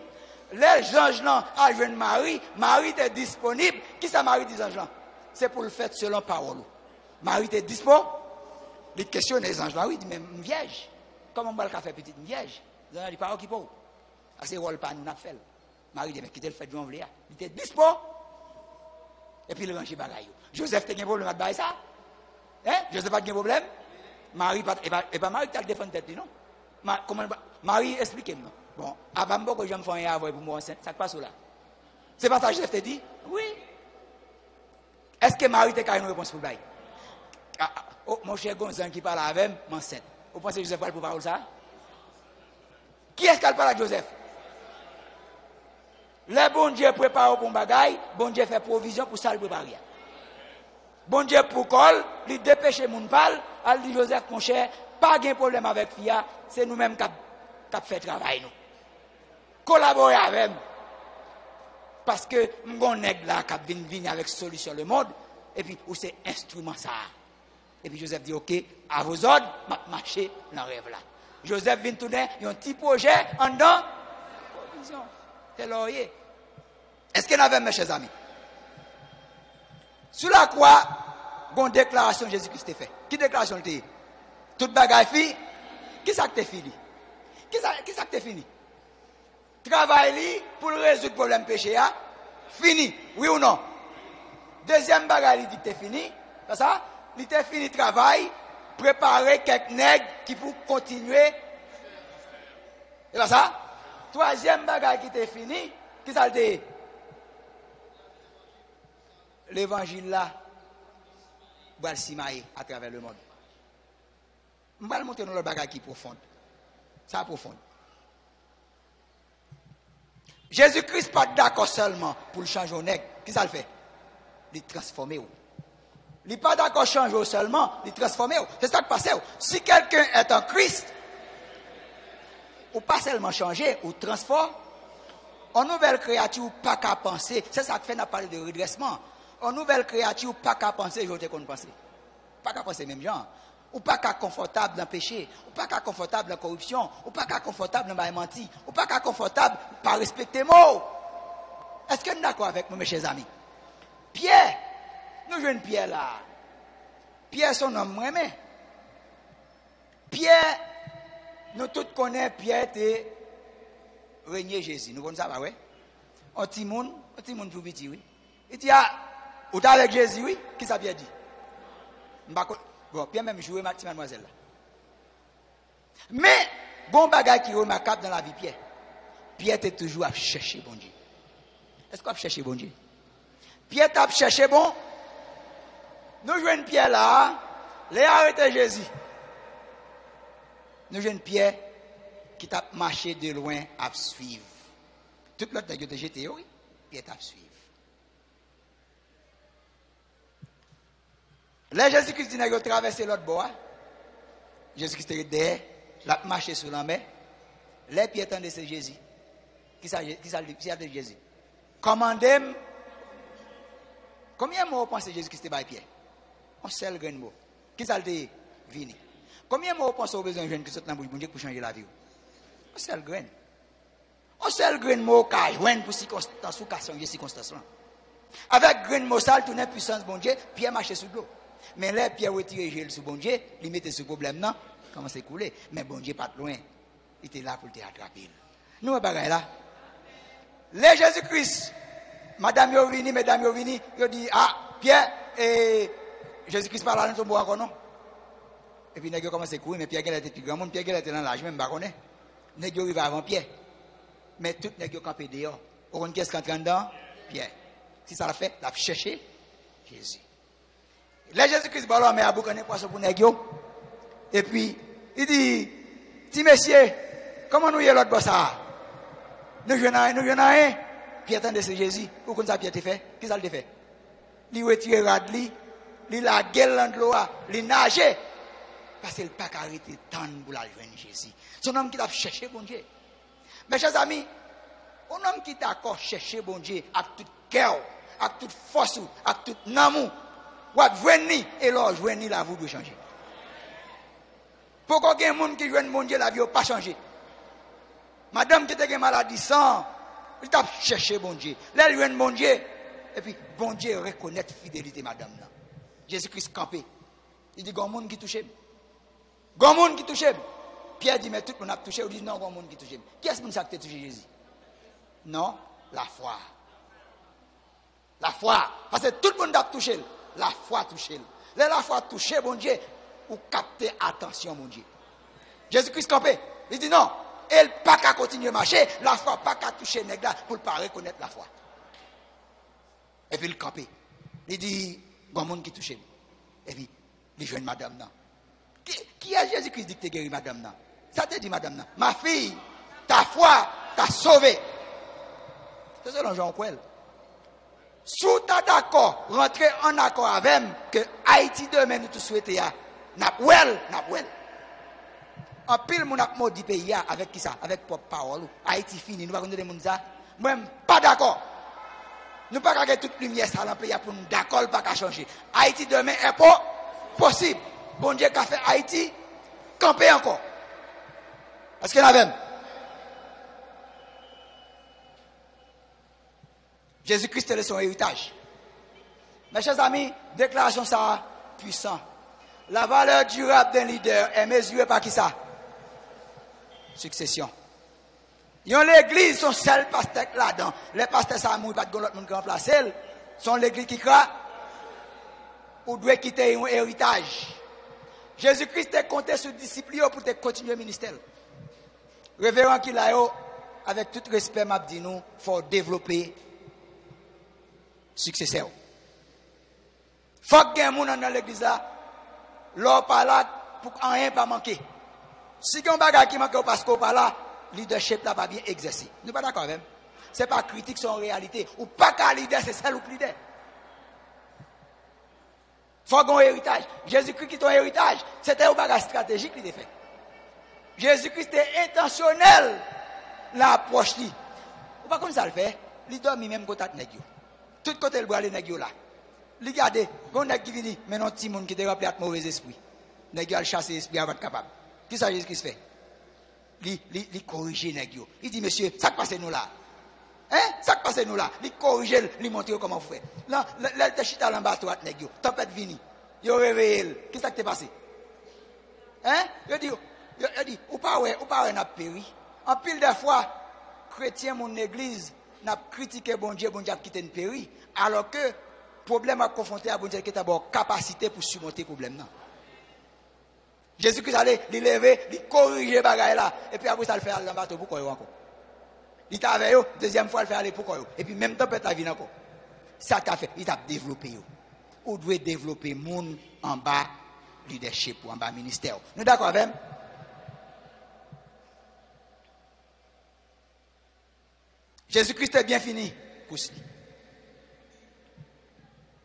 Les anges là, à jeune Marie, Marie est disponible. Qui ça Marie dit anges là? C'est pour le faire selon parole. Marie est disponible. Les questions des anges là, oui, dit même une vierge. Comment on va le faire petite une vierge? Vous avez des paroles qui pour. C'est rôle pas nous n'a fait. Marie dit mais qui te le fait du envelé. Il était dispo. Et puis le range bagaille. Joseph t'as un problème à bailler ça? Hein? Joseph pas de problème? Marie pas et pas Marie qui t'a défendu tête non? Comment Marie expliquez-moi. Bon, avant que je me fasse un avoir pour moi enceinte, ça passe là. C'est pas ça que Joseph t'a dit? Oui. Est-ce que Marie t'a une réponse pour bailler? Oh, mon cher Gonzan qui parle avec moi, m'enceinte. Vous pensez que Joseph parle pour parler ça? Qui est-ce qui parle avec Joseph? Le bon Dieu prépare pour un bagaille, bon Dieu fait provision pour ça le préparer. Bon Dieu pour col, il dépêche mon parle, il dit Joseph mon cher, pas de problème avec Fia, c'est nous-mêmes qui fait travail nous. Collaborer avec nous. Parce que mon nègre là qui vient avec solution le monde et puis où c'est instrument ça. Et puis Joseph dit OK, à vos ordres, marcher dans le rêve là. Joseph vient tourner, il y a un petit projet en dedans. C'est laurier. Est-ce qu'il y en avait, mes chers amis? Sous la croix, une déclaration Jésus-Christ a fait. Qui déclaration il a? Toute bagaille fini. Qui ça que t'es fini? Qui ça que t'es fini? Travail pour résoudre le problème péché, fini. Oui ou non? Deuxième bagaille, il dit que t'es fini. C'est ça? Il était fini travail, préparer quelques nègres qui pour continuer. C'est pas ça? Troisième bagaille qui était fini, qui ça le dit? L'évangile là, va le simailler à travers le monde. Je vais le montrer dans le bagage qui est profonde. Ça profonde. Jésus-Christ n'est pas d'accord seulement pour le changer au nègre. Qui ça le fait? Il transformer. Il n'est pas d'accord changer seulement, il transformer. C'est ça qui passe. Si quelqu'un est en Christ, ou pas seulement changer, ou transforme, en nouvelle créature, pas qu'à penser. C'est ça qui fait, on a parlé de redressement. En nouvelle créature, pas qu'à penser, je qu'on pense. Pas qu'à penser même genre. Ou pas qu'à confortable dans le péché. Ou pas qu'à confortable dans la corruption. Ou pas qu'à confortable dans la mentir. Ou pas qu'à confortable par respecter mots. Est-ce que nous sommes d'accord avec nous, mes chers amis? Pierre, nous jouons Pierre là. Pierre, son homme, moi, mais. Pierre, nous tous connaissons Pierre était régné Jésus. Nous connaissons ça, pas ouais? Un petit monde tout petit, oui. Il dit, ou t'es avec Jésus, oui? Qui ça Pierre dit? Bon, Pierre même joué ma petite mademoiselle là. Mais, bon bagage qui est remarquable dans la vie Pierre. Pierre était toujours à chercher bon Dieu. Est-ce qu'on a cherché bon Dieu? Pierre t'a cherché bon. Nous jouons Pierre là, les arrêté Jésus. Nous jouons Pierre qui t'a marché de loin à suivre. Tout l'autre n'a pas jeté, oui, Pierre t'a suivre. Là, Jésus-Christ dit qu'il a traversé l'autre bois. Jésus-Christ est derrière, il a marché sur la mer. Les pieds tendent c'est Jésus. Qui ça de Jésus? Commandez-moi. Combien de mots vous pensez Jésus-Christ est par Pierre? Un seul grain de mot. Qui ça le dit? Vini. Combien de mots vous pensez au besoin de jeune qui saute dans la bouche pour changer la vie? Un seul grain. Un seul grain de mot qui a joint pour circonstance ou changer circonstance. Avec grain de mot sale, tourner puissance bon Dieu, Pierre marchait sur l'eau. Mais là, Pierre retiré gel sur bon Dieu, il mettait ce problème là, comment c'est coulé. Mais bon Dieu pas loin. Il était là pour te rattraper. Nous, bagaille là. Les Jésus-Christ, madame Yovini, mesdames Yovini, ils dit, Pierre, et Jésus-Christ parle dans ton bois encore non? Et puis, il a commencé à courir, mais Pierre était plus grand monde, Pierre était dans l'âge, même pas connaît. Il arrivé avant Pierre. Mais tout n'est campé dehors. On qu'est-ce qui entre dedans? Pierre. Si ça l'a fait, il a cherché Jésus. Là, Jésus-Christ, mais à boucaner poisson pour négio. Et puis, il dit, petit monsieur, comment nous y est l'autre boss ça? Nous venons rien. Puis attendez, c'est Jésus. Pourquoi ça Pierre te fait? Qu'est-ce qu'il a fait? Il retire Radli, il a gueule dans l'eau, il nage. Parce qu'il n'a pas arrêté tant pour la joindre Jésus. C'est un homme qui a cherché bon Dieu. Mes chers amis, un homme qui t'a encore cherché bon Dieu avec tout cœur, avec toute force, avec tout amour, ou à joindre et là, joindre la vie doit changer. Pourquoi il y a des gens qui joignent bon Dieu, la vie n'a pas changé? Madame qui était maladie sans, il t'a cherché bon Dieu. Là, il joigne bon Dieu. Et puis, bon Dieu reconnaît la fidélité, madame. Jésus-Christ campé. Il dit, il y a des gens qui touchent. Il y a des gens qui touchent. Pierre dit, mais tout le monde a touché. Il dit, non, il y a des gens qui touchent. Qui est-ce qui a touché Jésus? Non, la foi. La foi. Parce que tout le monde a touché. La foi touché. Là, la foi touché, bon Dieu, ou capter attention, mon Dieu. Jésus-Christ campé. Il dit, non. Elle n'a pas qu'à continuer à marcher, la foi pas qu'à toucher les nègres pour ne pas reconnaître la foi. Et puis il campé. Il dit, il y a des gens qui touchent. Et puis, Les jeunes madame nan. Qui est Jésus-Christ dit que tu guéri madame nan? Ça te dit madame nan. Ma fille, ta foi t'a sauvé. C'est ça l'enjeu en quoi? Sous ta d'accord, rentrer en accord avec que Haïti demain nous tout souhaiter ya. N'a well. En pile mon a maudit pays avec qui ça? Avec propre parole. Haïti fini, nous pas connaître monde ça. Moi pas d'accord. Nous pas regarder toute lumière ça dans pays pour nous d'accord pas qu'à changer. Haïti demain est pas possible. Bon Dieu qu'a fait Haïti camper encore. Est-ce qu'il y en a même? Jésus-Christ est son héritage. Mes chers amis, déclaration ça puissant. La valeur durable d'un leader est mesurée par qui ça? Succession. Ils ont l'église, son seul pasteur là-dedans. Les pasteurs, ça mouille pas de l'autre monde qui remplace. Sont l'église qui croit. Ou doit quitter un héritage. Jésus-Christ a compté sur disciples pour continuer le ministère. Révérend qu'il a eu, avec tout respect, m'a dit nous, il faut développer successeur. Il faut qu'il y ait un monde dans l'église là, l'or par là, pour rien pas manquer. Si il y a un bagage qui manque parce qu'on par là, le leadership là pas bien exercé. Nous pas d'accord même. Ce n'est pas critique, c'est en réalité. Ou pas qu'un leader, c'est celle ou leader. Il faut qu'on héritage. Jésus-Christ qui est ton héritage, c'était un bagage stratégique qu'il a fait. Jésus-Christ est intentionnel l'approche li. Ou pas comme ça le fait. Il doit même côté de nèg yo. Tout côté le bras les nèg yo là. Regardez, gon nèg qui vini, mais non petit monde qui te rappelé à mauvais esprit. Nèg yo a chasser esprit avant capable. Qui ça Jésus-Christ fait? Il corriger nèg yo. Il dit monsieur, ça passe nous là. Hein? Ça passe nous là. Il corrige, il montre comment vous faites. Là, le chita en bas droite nèg yo. Tempête vini. Yo réveille. Qu'est-ce qui t'est passé? Hein? Il dit ou pas n'a péri. En pile de fois chrétien mon église n'a critiqué bon Dieu a quitté une péri alors que problème a confronté à bon Dieu qui est d'abord capacité pour surmonter problème là. Jésus-Christ allait les lever, les corriger bagaille là et puis après ça le faire dans bateau pour quoi encore. Il t'a avec eux, deuxième fois le faire aller pour quoi et puis même temps peut la vie encore. Ça t'a fait, il t'a développé yo. Ou doit développer monde en bas leadership ou en bas ministère. Nous d'accord avec? Jésus-Christ est bien fini.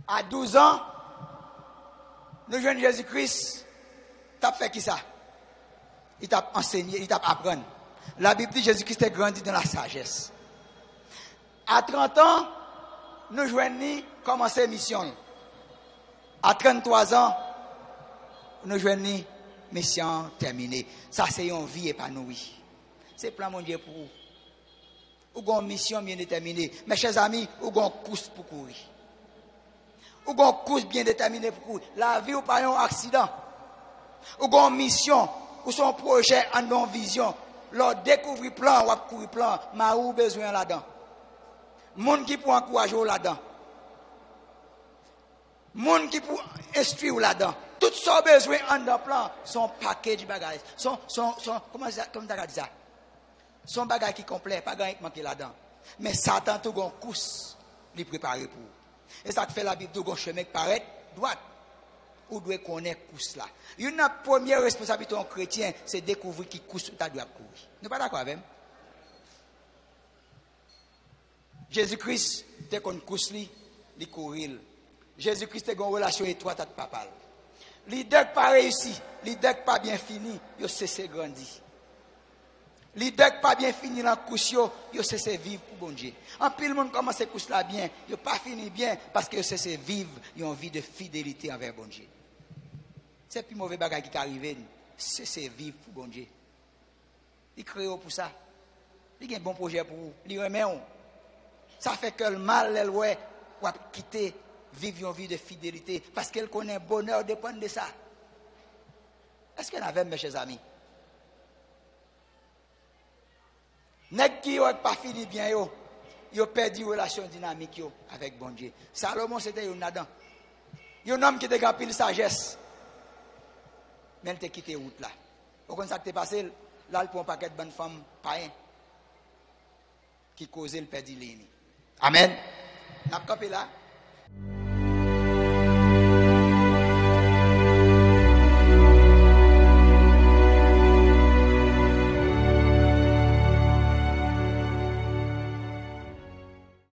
À 12 ans, le jeune Jésus-Christ t'a fait qui ça? Il t'a enseigné, il t'a appris. La Bible dit Jésus-Christ est grandi dans la sagesse. À 30 ans, nous joignons commencer mission. À 33 ans, nous joignons mission terminée. Ça, c'est une vie épanouie. C'est plan mon Dieu pour vous. Ou une mission bien déterminée. Mes chers amis, ou une course pour courir. Ou une course bien déterminée pour courir. La vie ou pas un accident. Ou une mission, ou son projet en non-vision. Leur découvrir plan, ou courir plan, ma ou besoin là-dedans. Monde qui pour encourager là-dedans. Monde qui pour instruire là-dedans. Tout ça besoin en dans plan, son package bagage. Comment ça dit ça? Son bagage qui complet, pas grand qui manque là-dedans. Mais Satan tout gon course, lui préparer pour. Et ça fait la Bible tout gon chemin qui paraît droite. Ou doit connaître course là. Une première responsabilité en chrétien, c'est découvrir qui course ta doit courir. Nous pas d'accord avec? Jésus-Christ t'es qu'on course li courir. Jésus-Christ est une relation étroite avec papa. Leader pas réussi, leader pas bien fini, yo cessé grandir. Leader pas bien fini dans couche yo cessé vivre pour bon Dieu. En pile monde commence couche là bien, yo pas fini bien parce que yo cessé vivre une vie de fidélité envers bon Dieu. C'est plus mauvais bagage qui arrive, cessé vivre pour bon Dieu. Il crée pour ça. Il a un bon projet pour vous, il remet on. Ça fait que le mal elle ouais ou quitter vivre une vie de fidélité parce qu'elle connaît le bonheur dépend de ça. Est-ce qu'elle avait mes chers amis? Nèg qui n'a pas fini bien yo perdu relation dynamique yo avec bon Dieu. Salomon c'était un Adam. Un homme qui était grand pile sagesse. Mais il t'a quitté route là. Au contraire ça t'est passé là il prend un paquet de bonnes femmes païens qui causaient le perdu l'ennemi. Amen. N'a pas là.